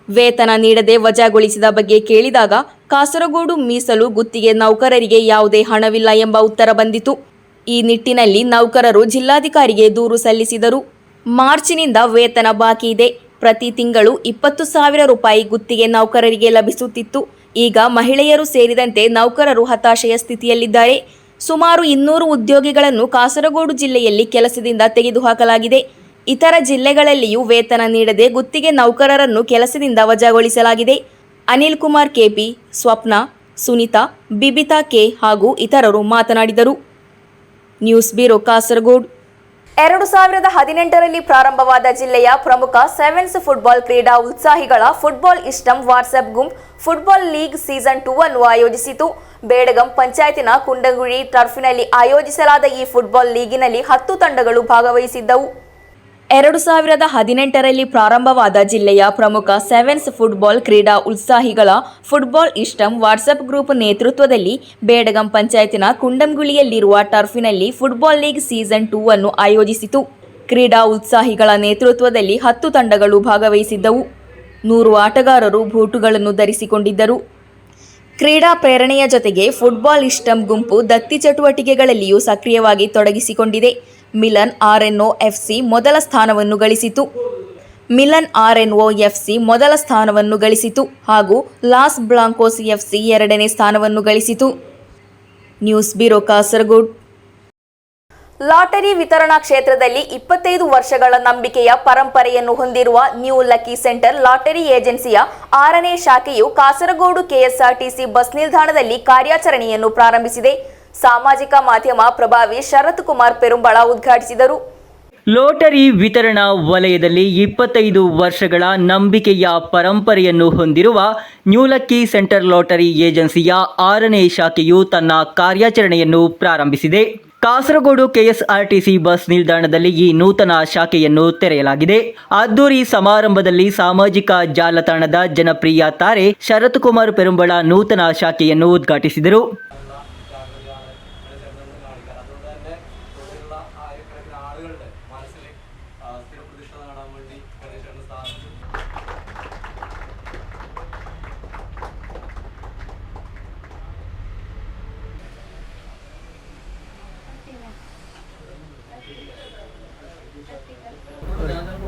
ವೇತನ ನೀಡದೆ ವಜಾಗೊಳಿಸಿದ ಬಗ್ಗೆ ಕೇಳಿದಾಗ ಕಾಸರಗೋಡು ಮೀಸಲು ಗುತ್ತಿಗೆ ನೌಕರರಿಗೆ ಯಾವುದೇ ಹಣವಿಲ್ಲ ಎಂಬ ಉತ್ತರ ಬಂದಿತು. ಈ ನಿಟ್ಟಿನಲ್ಲಿ ನೌಕರರು ಜಿಲ್ಲಾಧಿಕಾರಿಗೆ ದೂರು ಸಲ್ಲಿಸಿದರು. ಮಾರ್ಚ್ನಿಂದ ವೇತನ ಬಾಕಿ ಇದೆ. ಪ್ರತಿ ತಿಂಗಳು 20,000 ರೂಪಾಯಿ ಗುತ್ತಿಗೆ ನೌಕರರಿಗೆ ಲಭಿಸುತ್ತಿತ್ತು. ಈಗ ಮಹಿಳೆಯರು ಸೇರಿದಂತೆ ನೌಕರರು ಹತಾಶೆಯ ಸ್ಥಿತಿಯಲ್ಲಿದ್ದಾರೆ. ಸುಮಾರು 200 ಉದ್ಯೋಗಿಗಳನ್ನು ಕಾಸರಗೋಡು ಜಿಲ್ಲೆಯಲ್ಲಿ ಕೆಲಸದಿಂದ ತೆಗೆದುಹಾಕಲಾಗಿದೆ. ಇತರ ಜಿಲ್ಲೆಗಳಲ್ಲಿಯೂ ವೇತನ ನೀಡದೆ ಗುತ್ತಿಗೆ ನೌಕರರನ್ನು ಕೆಲಸದಿಂದ ವಜಾಗೊಳಿಸಲಾಗಿದೆ. ಅನಿಲ್ ಕುಮಾರ್ ಕೆಪಿ, ಸ್ವಪ್ನ, ಸುನಿತಾ, ಬಿಬಿತಾ ಕೆ ಹಾಗೂ ಇತರರು ಮಾತನಾಡಿದರು. News bureau Kasaragod. 2018ರಲ್ಲಿ ಪ್ರಾರಂಭವಾದ ಜಿಲ್ಲೆಯ ಪ್ರಮುಖ ಸೆವೆನ್ಸ್ ಫುಟ್ಬಾಲ್ ಕ್ರೀಡಾ ಉತ್ಸಾಹಿಗಳ ಫುಟ್ಬಾಲ್ ಇಷ್ಟಂ ವಾಟ್ಸ್ಆಪ್ ಗುಂಪ್ ಫುಟ್ಬಾಲ್ ಲೀಗ್ ಸೀಸನ್ 2 ಅನ್ನು ಆಯೋಜಿಸಿತು. ಬೇಡಗಂ ಪಂಚಾಯತಿನ ಕುಂಡಂಗುಳಿ ಟರ್ಫಿನಲ್ಲಿ ಆಯೋಜಿಸಲಾದ ಈ ಫುಟ್ಬಾಲ್ ಲೀಗಿನಲ್ಲಿ 10 ತಂಡಗಳು ಭಾಗವಹಿಸಿದ್ದವು. 2018ರಲ್ಲಿ ಪ್ರಾರಂಭವಾದ ಜಿಲ್ಲೆಯ ಪ್ರಮುಖ ಸೆವೆನ್ಸ್ ಫುಟ್ಬಾಲ್ ಕ್ರೀಡಾ ಉತ್ಸಾಹಿಗಳ ಫುಟ್ಬಾಲ್ ಇಷ್ಟಂ ವಾಟ್ಸ್ಆಪ್ ಗ್ರೂಪ್ ನೇತೃತ್ವದಲ್ಲಿ ಬೇಡಗಂ ಪಂಚಾಯತಿನ ಕುಂಡಂಗುಳಿಯಲ್ಲಿರುವ ಟರ್ಫಿನಲ್ಲಿ ಫುಟ್ಬಾಲ್ ಲೀಗ್ ಸೀಸನ್ 2 ಅನ್ನು ಆಯೋಜಿಸಿತು. ಕ್ರೀಡಾ ಉತ್ಸಾಹಿಗಳ ನೇತೃತ್ವದಲ್ಲಿ 10 ತಂಡಗಳು ಭಾಗವಹಿಸಿದ್ದವು. 100 ಆಟಗಾರರು ಬೂಟುಗಳನ್ನು ಧರಿಸಿಕೊಂಡಿದ್ದರು. ಕ್ರೀಡಾ ಪ್ರೇರಣೆಯ ಜೊತೆಗೆ ಫುಟ್ಬಾಲ್ ಇಷ್ಟಂ ಗುಂಪು ದತ್ತಿ ಚಟುವಟಿಕೆಗಳಲ್ಲಿಯೂ ಸಕ್ರಿಯವಾಗಿ ತೊಡಗಿಸಿಕೊಂಡಿದೆ. ಮಿಲನ್ ಆರ್ಎನ್ಒ ಎಫ್ಸಿ ಮೊದಲ ಸ್ಥಾನವನ್ನು ಗಳಿಸಿತು ಹಾಗೂ ಲಾಸ್ ಬ್ಲಾಂಕೋಸ್ ಎಫ್ಸಿ 2ನೇ ಸ್ಥಾನವನ್ನು ಗಳಿಸಿತು. News bureau Kasaragod. ಲಾಟರಿ ವಿತರಣಾ ಕ್ಷೇತ್ರದಲ್ಲಿ 25 ವರ್ಷಗಳ ನಂಬಿಕೆಯ ಪರಂಪರೆಯನ್ನು ಹೊಂದಿರುವ ನ್ಯೂ ಲಕ್ಕಿ ಸೆಂಟರ್ ಲಾಟರಿ ಏಜೆನ್ಸಿಯ 6ನೇ ಶಾಖೆಯು ಕಾಸರಗೋಡು ಕೆಎಸ್ಆರ್ಟಿಸಿ ಬಸ್ ನಿಲ್ದಾಣದಲ್ಲಿ ಕಾರ್ಯಾಚರಣೆಯನ್ನು ಪ್ರಾರಂಭಿಸಿದೆ. ಸಾಮಾಜಿಕ ಮಾಧ್ಯಮ ಪ್ರಭಾವಿ ಶರತ್ ಕುಮಾರ್ ಪೆರುಂಬಳ ಉದ್ಘಾಟಿಸಿದರು. ಲೋಟರಿ ವಿತರಣಾ ವಲಯದಲ್ಲಿ 25 ವರ್ಷಗಳ ನಂಬಿಕೆಯ ಪರಂಪರೆಯನ್ನು ಹೊಂದಿರುವ ನ್ಯೂ ಲಕ್ಕಿ ಸೆಂಟರ್ ಲಾಟರಿ ಏಜೆನ್ಸಿಯ 6ನೇ ಶಾಖೆಯು ತನ್ನ ಕಾರ್ಯಾಚರಣೆಯನ್ನು ಪ್ರಾರಂಭಿಸಿದೆ. ಕಾಸರಗೋಡು ಕೆಎಸ್ಆರ್ಟಿಸಿ ಬಸ್ ನಿಲ್ದಾಣದಲ್ಲಿ ಈ ನೂತನ ಶಾಖೆಯನ್ನು ತೆರೆಯಲಾಗಿದೆ. ಅದ್ದೂರಿ ಸಮಾರಂಭದಲ್ಲಿ ಸಾಮಾಜಿಕ ಜಾಲತಾಣದ ಜನಪ್ರಿಯ ತಾರೆ ಶರತ್ ಕುಮಾರ್ ಪೆರುಂಬಳ ನೂತನ ಶಾಖೆಯನ್ನು ಉದ್ಘಾಟಿಸಿದರು.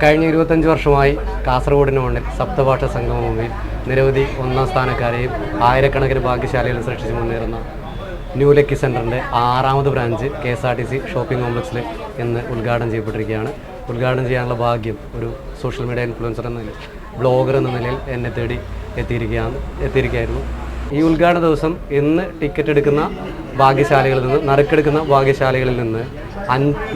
കഴിഞ്ഞ 25 വർഷമായി കാസർഗോഡിന് മണ്ണിൽ സപ്തഭാഷാ സംഗമഭൂമിയിൽ നിരവധി ഒന്നാം സ്ഥാനക്കാരെയും ആയിരക്കണക്കിന് ഭാഗ്യശാലികൾ സൃഷ്ടിച്ച് മുന്നേറുന്ന ന്യൂ ലക്കി സെൻറ്ററിൻ്റെ 6ാമത് ബ്രാഞ്ച് KSRTC ഷോപ്പിംഗ് കോംപ്ലക്സിൽ ഇന്ന് ഉദ്ഘാടനം ചെയ്യപ്പെട്ടിരിക്കുകയാണ്. ഉദ്ഘാടനം ചെയ്യാനുള്ള ഭാഗ്യം ഒരു സോഷ്യൽ മീഡിയ ഇൻഫ്ലുവൻസർ എന്ന നിലയിൽ, ബ്ലോഗർ എന്ന നിലയിൽ എന്നെ തേടി എത്തിയിരിക്കുകയായിരുന്നു. ഈ ഉദ്ഘാടന ദിവസം ഇന്ന് ടിക്കറ്റ് എടുക്കുന്ന ഭാഗ്യശാലികളിൽ നിന്ന്, നറുക്കെടുക്കുന്ന ഭാഗ്യശാലികളിൽ നിന്ന്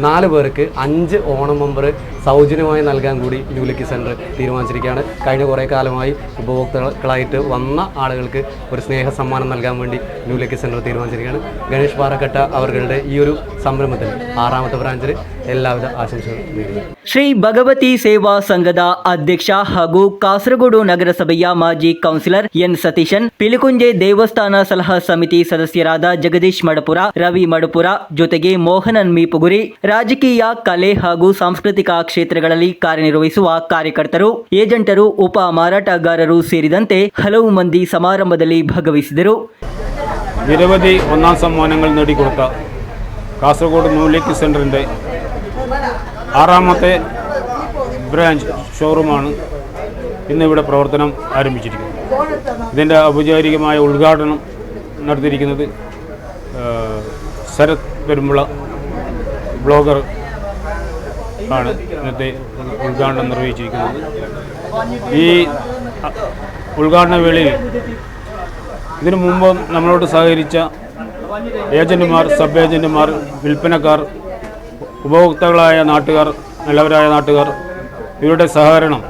4 പേർക്ക് 5 ഓണം ബമ്പർ സൗജന്യമായി നൽകാൻ കൂടി ന്യൂ ലക്കി സെൻറ്റർ തീരുമാനിച്ചിരിക്കുകയാണ്. കഴിഞ്ഞ കുറേ കാലമായി ഉപഭോക്താക്കളായിട്ട് വന്ന ആളുകൾക്ക് ഒരു സ്നേഹ സമ്മാനം നൽകാൻ വേണ്ടി ന്യൂ ലക്കി സെൻറ്റർ തീരുമാനിച്ചിരിക്കുകയാണ്. ഗണേഷ് പാറക്കട്ട അവരുടെ ഈ ഒരു സംരംഭത്തിൽ 6ാമത്തെ ബ്രാഞ്ചിൽ എല്ലാവിധ ആശംസകളും നേരുന്നു. ಶ್ರೀ ಭಗವತಿ ಸೇವಾ ಸಂಘದ ಅಧ್ಯಕ್ಷ ಹಾಗೂ ಕಾಸರಗೋಡು ನಗರಸಭೆಯ ಮಾಜಿ ಕೌನ್ಸಿಲರ್ ಎನ್ ಸತೀಶನ್, ಪಿಲಿಕುಂಜೆ ದೇವಸ್ಥಾನ ಸಲಹಾ ಸಮಿತಿ ಸದಸ್ಯರಾದ ಜಗದೀಶ್ ಮಡಪುರ, ರವಿ ಮಡಪುರ ಜೊತೆಗೆ ಮೋಹನನ್ ಮೀಪುಗುರಿ, ರಾಜಕೀಯ, ಕಲೆ ಹಾಗೂ ಸಾಂಸ್ಕೃತಿಕ ಕ್ಷೇತ್ರಗಳಲ್ಲಿ ಕಾರ್ಯನಿರ್ವಹಿಸುವ ಕಾರ್ಯಕರ್ತರು, ಏಜೆಂಟರು, ಉಪ ಮಾರಾಟಗಾರರು ಸೇರಿದಂತೆ ಹಲವು ಮಂದಿ ಸಮಾರಂಭದಲ್ಲಿ ಭಾಗವಹಿಸಿದರು. നിരവധി ഒന്നാം സമ്മാനങ്ങൾ നേടിക്കൊടുത്ത കാസർഗോഡ് ന്യൂ ലക്കി സെൻറ്ററിൻ്റെ 6ാമത്തെ ബ്രാഞ്ച് ഷോറൂമാണ് ഇന്നിവിടെ പ്രവർത്തനം ആരംഭിച്ചിരിക്കുന്നത്. ഇതിൻ്റെ ഔപചാരികമായ ഉദ്ഘാടനം നടത്തിയിരിക്കുന്നത് ശരത് പെരുമ്പള ബ്ലോഗർ ആണ് ഇന്നത്തെ ഉദ്ഘാടനം നിർവഹിച്ചിരിക്കുന്നത്. ഈ ഉദ്ഘാടന വേളയിൽ ഇതിനു മുമ്പ് നമ്മളോട് സഹകരിച്ച ഏജന്റുമാർ, സബ് ഏജന്റുമാർ, വിൽപ്പനക്കാർ, ഉപഭോക്താക്കളായ നാട്ടുകാർ, നല്ലവരായ നാട്ടുകാർ, ഇവരുടെ സഹകരണം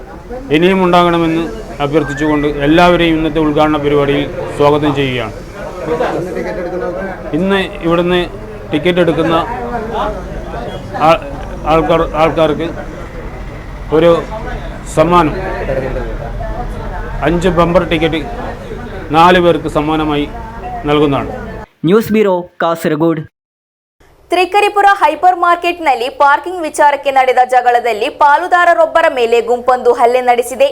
ഇനിയും ഉണ്ടാകണമെന്ന് അഭ്യർത്ഥിച്ചുകൊണ്ട് എല്ലാവരെയും ഇന്നത്തെ ഉദ്ഘാടന പരിപാടിയിൽ സ്വാഗതം ചെയ്യുകയാണ്. ഇന്ന് ഇവിടുന്ന് ടിക്കറ്റ് എടുക്കുന്ന ആൾക്കാർക്ക് ഒരു സമ്മാനം, 5 ബമ്പർ ടിക്കറ്റ് 4 പേർക്ക് സമ്മാനമായി നൽകുന്നതാണ്. News bureau Kasaragod. Trikaripur hyper ಮಾರ್ಕೆಟ್ನಲ್ಲಿ ಪಾರ್ಕಿಂಗ್ ವಿಚಾರಕ್ಕೆ ನಡೆದ ಜಗಳದಲ್ಲಿ ಪಾಲುದಾರರೊಬ್ಬರ ಮೇಲೆ ಗುಂಪೊಂದು ಹಲ್ಲೆ ನಡೆಸಿದೆ.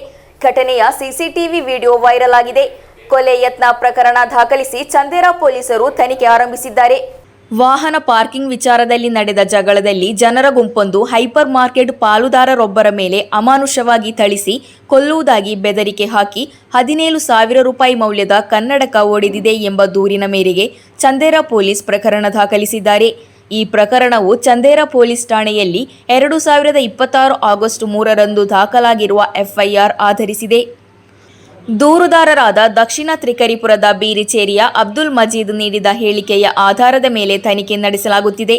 ಘಟನೆಯ ಸಿಸಿಟಿವಿ ವಿಡಿಯೋ ವೈರಲ್ ಆಗಿದೆ. ಕೊಲೆ ಯತ್ನ ಪ್ರಕರಣ ದಾಖಲಿಸಿ ಚಂದೇರ ಪೊಲೀಸರು ತನಿಖೆ ಆರಂಭಿಸಿದ್ದಾರೆ. ವಾಹನ ಪಾರ್ಕಿಂಗ್ ವಿಚಾರದಲ್ಲಿ ನಡೆದ ಜಗಳದಲ್ಲಿ ಜನರ ಗುಂಪೊಂದು ಹೈಪರ್ ಮಾರ್ಕೆಟ್ ಪಾಲುದಾರರೊಬ್ಬರ ಮೇಲೆ ಅಮಾನುಷವಾಗಿ ಥಳಿಸಿ ಕೊಲ್ಲುವುದಾಗಿ ಬೆದರಿಕೆ ಹಾಕಿ 17,000 ರೂಪಾಯಿ ಮೌಲ್ಯದ ಕನ್ನಡಕ ಒಡೆದಿದೆ ಎಂಬ ದೂರಿನ ಮೇರೆಗೆ ಚಂದೇರ ಪೊಲೀಸ್ ಪ್ರಕರಣ ದಾಖಲಿಸಿದ್ದಾರೆ. ಈ ಪ್ರಕರಣವು ಚಂದೇರ ಪೊಲೀಸ್ ಠಾಣೆಯಲ್ಲಿ 2026 ಆಗಸ್ಟ್ 3ರಂದು ದಾಖಲಾಗಿರುವ FIR ಆಧರಿಸಿದೆ. ದೂರುದಾರರಾದ ದಕ್ಷಿಣ ತ್ರಿಕರಿಪುರದ ಬೀರಿಚೇರಿಯ ಅಬ್ದುಲ್ ಮಜೀದ್ ನೀಡಿದ ಹೇಳಿಕೆಯ ಆಧಾರದ ಮೇಲೆ ತನಿಖೆ ನಡೆಸಲಾಗುತ್ತಿದೆ.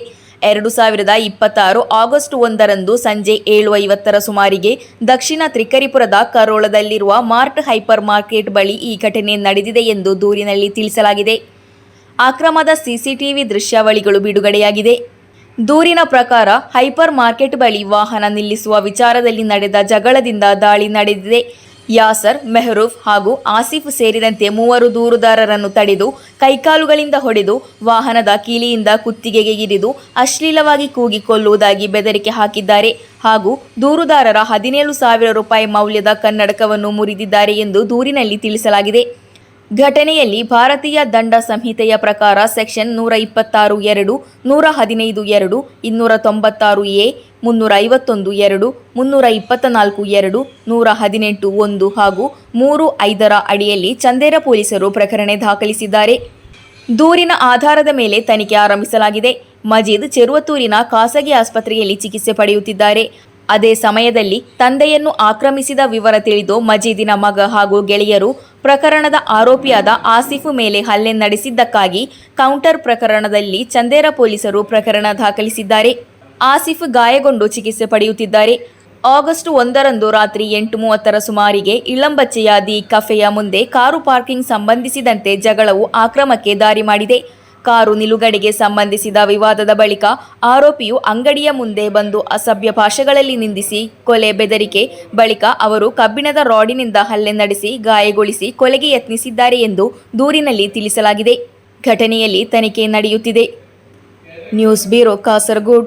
2026 ಆಗಸ್ಟ್ 1ರಂದು ಸಂಜೆ 7:50 ಸುಮಾರಿಗೆ ದಕ್ಷಿಣ ತ್ರಿಕರಿಪುರದ ಕರೋಳದಲ್ಲಿರುವ ಮಾರ್ಟ್ ಹೈಪರ್ ಮಾರ್ಕೆಟ್ ಬಳಿ ಈ ಘಟನೆ ನಡೆದಿದೆ ಎಂದು ದೂರಿನಲ್ಲಿ ತಿಳಿಸಲಾಗಿದೆ. ಅಕ್ರಮದ ಸಿಸಿಟಿವಿ ದೃಶ್ಯಾವಳಿಗಳು ಬಿಡುಗಡೆಯಾಗಿದೆ. ದೂರಿನ ಪ್ರಕಾರ ಹೈಪರ್ ಮಾರ್ಕೆಟ್ ಬಳಿ ವಾಹನ ನಿಲ್ಲಿಸುವ ವಿಚಾರದಲ್ಲಿ ನಡೆದ ಜಗಳದಿಂದ ದಾಳಿ ನಡೆದಿದೆ. ಯಾಸರ್, ಮೆಹರೂಫ್ ಹಾಗೂ ಆಸಿಫ್ ಸೇರಿದಂತೆ 3 ದೂರುದಾರರನ್ನು ತಡೆದು ಕೈಕಾಲುಗಳಿಂದ ಹೊಡೆದು ವಾಹನದ ಕೀಲಿಯಿಂದ ಕುತ್ತಿಗೆಗೆ ಇರಿದು ಅಶ್ಲೀಲವಾಗಿ ಕೂಗಿ ಕೊಲ್ಲುವುದಾಗಿ ಬೆದರಿಕೆ ಹಾಕಿದ್ದಾರೆ ಹಾಗೂ ದೂರುದಾರರ 17,000 ರೂಪಾಯಿ ಮೌಲ್ಯದ ಕನ್ನಡಕವನ್ನು ಮುರಿದಿದ್ದಾರೆ ಎಂದು ದೂರಿನಲ್ಲಿ ತಿಳಿಸಲಾಗಿದೆ. ಘಟನೆಯಲ್ಲಿ ಭಾರತೀಯ ದಂಡ ಸಂಹಿತೆಯ ಪ್ರಕಾರ ಸೆಕ್ಷನ್ 126(2), 115(2), 296(a), 351(2), 324(2), 118(1) ಹಾಗೂ 3(5) ಅಡಿಯಲ್ಲಿ ಚಂದೇರ ಪೊಲೀಸರು ಪ್ರಕರಣ ದಾಖಲಿಸಿದ್ದಾರೆ. ದೂರಿನ ಆಧಾರದ ಮೇಲೆ ತನಿಖೆ ಆರಂಭಿಸಲಾಗಿದೆ. ಮಜೀದ್ ಚೆರುವತ್ತೂರಿನ ಖಾಸಗಿ ಆಸ್ಪತ್ರೆಯಲ್ಲಿ ಚಿಕಿತ್ಸೆ ಪಡೆಯುತ್ತಿದ್ದಾರೆ. ಅದೇ ಸಮಯದಲ್ಲಿ ತಂದೆಯನ್ನು ಆಕ್ರಮಿಸಿದ ವಿವರ ತಿಳಿದು ಮಜೀದಿನ ಮಗ ಹಾಗೂ ಗೆಳೆಯರು ಪ್ರಕರಣದ ಆರೋಪಿಯಾದ ಆಸಿಫ್ ಮೇಲೆ ಹಲ್ಲೆ ನಡೆಸಿದ್ದಕ್ಕಾಗಿ ಕೌಂಟರ್ ಪ್ರಕರಣದಲ್ಲಿ ಚಂದೇರ ಪೊಲೀಸರು ಪ್ರಕರಣ ದಾಖಲಿಸಿದ್ದಾರೆ. ಆಸಿಫ್ ಗಾಯಗೊಂಡು ಚಿಕಿತ್ಸೆ ಪಡೆಯುತ್ತಿದ್ದಾರೆ. ಆಗಸ್ಟ್ 1ರಂದು ರಾತ್ರಿ 8:30 ಸುಮಾರಿಗೆ ಇಳಂಬಚ್ಚೆಯ ದಿ ಕಫೆಯ ಮುಂದೆ ಕಾರು ಪಾರ್ಕಿಂಗ್ ಸಂಬಂಧಿಸಿದಂತೆ ಜಗಳವು ಆಕ್ರಮಕ್ಕೆ ದಾರಿ ಮಾಡಿದೆ. ಕಾರು ನಿಲುಗಡೆಗೆ ಸಂಬಂಧಿಸಿದ ವಿವಾದದ ಬಳಿಕ ಆರೋಪಿಯು ಅಂಗಡಿಯ ಮುಂದೆ ಬಂದು ಅಸಭ್ಯ ಭಾಷೆಗಳಲ್ಲಿ ನಿಂದಿಸಿ ಕೊಲೆ ಬೆದರಿಕೆ ಬಳಿಕ ಅವರು ಕಬ್ಬಿಣದ ರಾಡಿನಿಂದ ಹಲ್ಲೆ ನಡೆಸಿ ಗಾಯಗೊಳಿಸಿ ಕೊಲೆಗೆ ಯತ್ನಿಸಿದ್ದಾರೆ ಎಂದು ದೂರಿನಲ್ಲಿ ತಿಳಿಸಲಾಗಿದೆ. ಘಟನೆಯಲ್ಲಿ ತನಿಖೆ ನಡೆಯುತ್ತಿದೆ. News bureau, Kasaragod.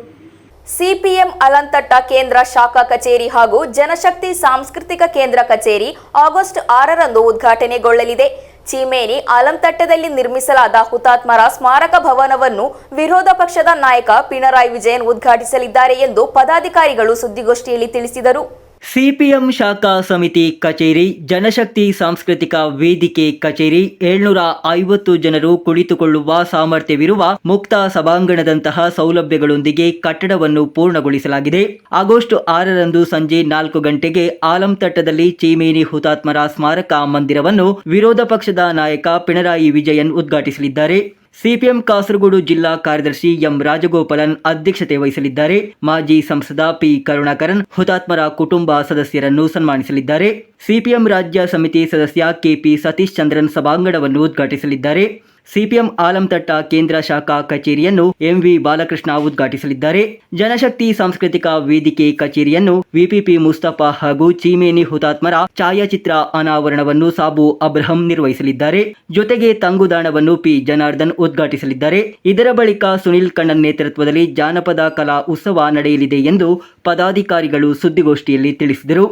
ಸಿಪಿಎಂ ಅಲಂತಟ್ಟ ಕೇಂದ್ರ ಶಾಖಾ ಕಚೇರಿ ಹಾಗೂ ಜನಶಕ್ತಿ ಸಾಂಸ್ಕೃತಿಕ ಕೇಂದ್ರ ಕಚೇರಿ ಆಗಸ್ಟ್ 6ರಂದು ಉದ್ಘಾಟನೆಗೊಳ್ಳಲಿದೆ. ಚೀಮೇನಿ ಆಲಂತಟ್ಟದಲ್ಲಿ ನಿರ್ಮಿಸಲಾದ ಹುತಾತ್ಮರ ಸ್ಮಾರಕ ಭವನವನ್ನು ವಿರೋಧ ಪಕ್ಷದ ನಾಯಕ ಪಿಣರಾಯಿ ವಿಜಯನ್ ಉದ್ಘಾಟಿಸಲಿದ್ದಾರೆ ಎಂದು ಪದಾಧಿಕಾರಿಗಳು ಸುದ್ದಿಗೋಷ್ಠಿಯಲ್ಲಿ ತಿಳಿಸಿದರು. ಸಿಪಿಎಂ ಶಾಖಾ ಸಮಿತಿ ಕಚೇರಿ, ಜನಶಕ್ತಿ ಸಾಂಸ್ಕೃತಿಕ ವೇದಿಕೆ ಕಚೇರಿ 750 ಜನರು ಕುಳಿತುಕೊಳ್ಳುವ ಸಾಮರ್ಥ್ಯವಿರುವ ಮುಕ್ತ ಸಭಾಂಗಣದಂತಹ ಸೌಲಭ್ಯಗಳೊಂದಿಗೆ ಕಟ್ಟಡವನ್ನು ಪೂರ್ಣಗೊಳಿಸಲಾಗಿದೆ. ಆಗಸ್ಟ್ 6ರಂದು ಸಂಜೆ 4 ಗಂಟೆಗೆ ಆಲಂತಟ್ಟದಲ್ಲಿ ಚೀಮೇನಿ ಹುತಾತ್ಮರ ಸ್ಮಾರಕ ಮಂದಿರವನ್ನು ವಿರೋಧ ಪಕ್ಷದ ನಾಯಕ ಪಿಣರಾಯಿ ವಿಜಯನ್ ಉದ್ಘಾಟಿಸಲಿದ್ದಾರೆ. ಸಿಪಿಎಂ ಕಾಸರಗೋಡು ಜಿಲ್ಲಾ ಕಾರ್ಯದರ್ಶಿ ಎಂ ರಾಜಗೋಪಾಲನ್ ಅಧ್ಯಕ್ಷತೆ ವಹಿಸಲಿದ್ದಾರೆ. ಮಾಜಿ ಸಂಸದ ಪಿ ಕರುಣಾಕರನ್ ಹುತಾತ್ಮರ ಕುಟುಂಬ ಸದಸ್ಯರನ್ನು ಸನ್ಮಾನಿಸಲಿದ್ದಾರೆ. ಸಿಪಿಎಂ ರಾಜ್ಯ ಸಮಿತಿ ಸದಸ್ಯ ಕೆಪಿ ಸತೀಶ್ ಚಂದ್ರನ್ ಸಭಾಂಗಣವನ್ನು ಉದ್ಘಾಟಿಸಲಿದ್ದಾರೆ. ಸಿಪಿಎಂ ಆಲಂತಟ್ಟ ಕೇಂದ್ರ ಶಾಖಾ ಕಚೇರಿಯನ್ನು ಎಂವಿ ಬಾಲಕೃಷ್ಣ ಉದ್ಘಾಟಿಸಲಿದ್ದಾರೆ. ಜನಶಕ್ತಿ ಸಾಂಸ್ಕೃತಿಕ ವೇದಿಕೆ ಕಚೇರಿಯನ್ನು ವಿಪಿಪಿ ಮುಸ್ತಫಾ ಹಾಗೂ ಚೀಮೇನಿ ಹುತಾತ್ಮರ ಛಾಯಾಚಿತ್ರ ಅನಾವರಣವನ್ನು ಸಾಬು ಅಬ್ರಹಂ ನಿರ್ವಹಿಸಲಿದ್ದಾರೆ. ಜೊತೆಗೆ ತಂಗುದಾಣವನ್ನು ಪಿ ಜನಾರ್ದನ್ ಉದ್ಘಾಟಿಸಲಿದ್ದಾರೆ. ಇದರ ಬಳಿಕ ಸುನಿಲ್ ಕಣ್ಣನ್ ನೇತೃತ್ವದಲ್ಲಿ ಜಾನಪದ ಕಲಾ ಉತ್ಸವ ನಡೆಯಲಿದೆ ಎಂದು ಪದಾಧಿಕಾರಿಗಳು ಸುದ್ದಿಗೋಷ್ಠಿಯಲ್ಲಿ ತಿಳಿಸಿದರು.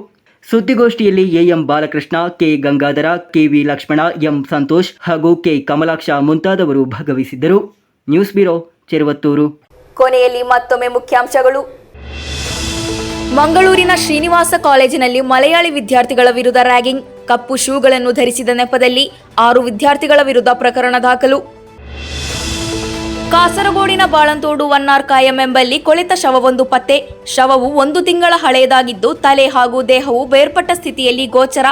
ಸುದ್ದಿಗೋಷ್ಠಿಯಲ್ಲಿ AM Balakrishna, K Gangadhara, KV Lakshmana, M Santhosh ಹಾಗೂ ಕೆ ಕಮಲಾಕ್ಷ ಮುಂತಾದವರು ಭಾಗವಹಿಸಿದ್ದರು. News bureau, Cheruvathur. ಕೊನೆಯಲ್ಲಿ ಮತ್ತೊಮ್ಮೆ ಮುಖ್ಯಾಂಶಗಳು. ಮಂಗಳೂರಿನ ಶ್ರೀನಿವಾಸ ಕಾಲೇಜಿನಲ್ಲಿ ಮಲಯಾಳಿ ವಿದ್ಯಾರ್ಥಿಗಳ ವಿರುದ್ಧ ರ್ಯಾಗಿಂಗ್, ಕಪ್ಪು ಶೂಗಳನ್ನು ಧರಿಸಿದ ನೆಪದಲ್ಲಿ 6 ವಿದ್ಯಾರ್ಥಿಗಳ ವಿರುದ್ಧ ಪ್ರಕರಣ ದಾಖಲು. ಕಾಸರಗೋಡಿನ ಬಾಳಂತೋಡು ವನ್ನಾರ್ ಕಾಯಂ ಎಂಬಲ್ಲಿ ಕೊಳೆತ ಶವವೊಂದು ಪತ್ತೆ. ಶವವು 1 ತಿಂಗಳ ಹಳೆಯದಾಗಿದ್ದು ತಲೆ ಹಾಗೂ ದೇಹವು ಬೇರ್ಪಟ್ಟ ಸ್ಥಿತಿಯಲ್ಲಿ ಗೋಚರ.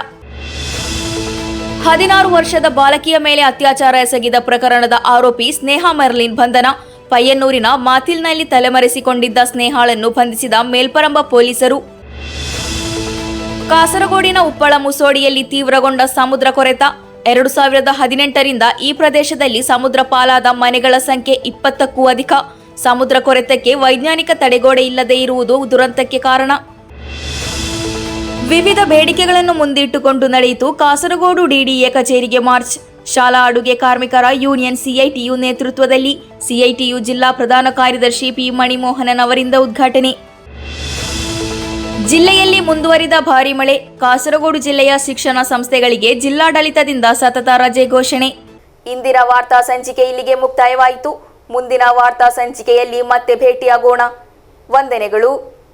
16 ವರ್ಷದ ಬಾಲಕಿಯ ಮೇಲೆ ಅತ್ಯಾಚಾರ ಎಸಗಿದ ಪ್ರಕರಣದ ಆರೋಪಿ ಸ್ನೇಹಾ ಮೆರ್ಲಿನ್ ಬಂಧನ. ಪಯ್ಯನ್ನೂರಿನ ಮಾತಿಲ್ನಲ್ಲಿ ತಲೆಮರೆಸಿಕೊಂಡಿದ್ದ ಸ್ನೇಹಾಳನ್ನು ಬಂಧಿಸಿದ ಮೇಲ್ಪರಂಬ ಪೊಲೀಸರು. ಕಾಸರಗೋಡಿನ ಉಪ್ಪಳ ಮುಸೋಡಿಯಲ್ಲಿ ತೀವ್ರಗೊಂಡ ಸಮುದ್ರ ಕೊರೆತ. 2018ರಿಂದ ಈ ಪ್ರದೇಶದಲ್ಲಿ ಸಮುದ್ರ ಪಾಲಾದ ಮನೆಗಳ ಸಂಖ್ಯೆ 20ಕ್ಕೂ ಅಧಿಕ. ಸಮುದ್ರ ಕೊರೆತಕ್ಕೆ ವೈಜ್ಞಾನಿಕ ತಡೆಗೋಡೆ ಇಲ್ಲದೆ ಇರುವುದು ದುರಂತಕ್ಕೆ ಕಾರಣ. ವಿವಿಧ ಬೇಡಿಕೆಗಳನ್ನು ಮುಂದಿಟ್ಟುಕೊಂಡು ನಡೆಯಿತು ಕಾಸರಗೋಡು ಡಿಡಿಎ ಕಚೇರಿಗೆ ಮಾರ್ಚ್. ಶಾಲಾ ಅಡುಗೆ ಕಾರ್ಮಿಕರ ಯೂನಿಯನ್ ಸಿಐಟಿಯು ನೇತೃತ್ವದಲ್ಲಿ ಸಿಐಟಿಯು ಜಿಲ್ಲಾ ಪ್ರಧಾನ ಕಾರ್ಯದರ್ಶಿ ಪಿ ಮಣಿಮೋಹನನ್ ಅವರಿಂದ ಉದ್ಘಾಟನೆ. ಜಿಲ್ಲೆಯಲ್ಲಿ ಮುಂದುವರಿದ ಭಾರೀ ಮಳೆ. ಕಾಸರಗೋಡು ಜಿಲ್ಲೆಯ ಶಿಕ್ಷಣ ಸಂಸ್ಥೆಗಳಿಗೆ ಜಿಲ್ಲಾಡಳಿತದಿಂದ ಸತತ ರಜೆ ಘೋಷಣೆ. ಇಂದಿನ ವಾರ್ತಾ ಸಂಚಿಕೆ ಇಲ್ಲಿಗೆ ಮುಕ್ತಾಯವಾಯಿತು. ಮುಂದಿನ ವಾರ್ತಾ ಸಂಚಿಕೆಯಲ್ಲಿ ಮತ್ತೆ ಭೇಟಿಯಾಗೋಣ. ವಂದನೆಗಳು.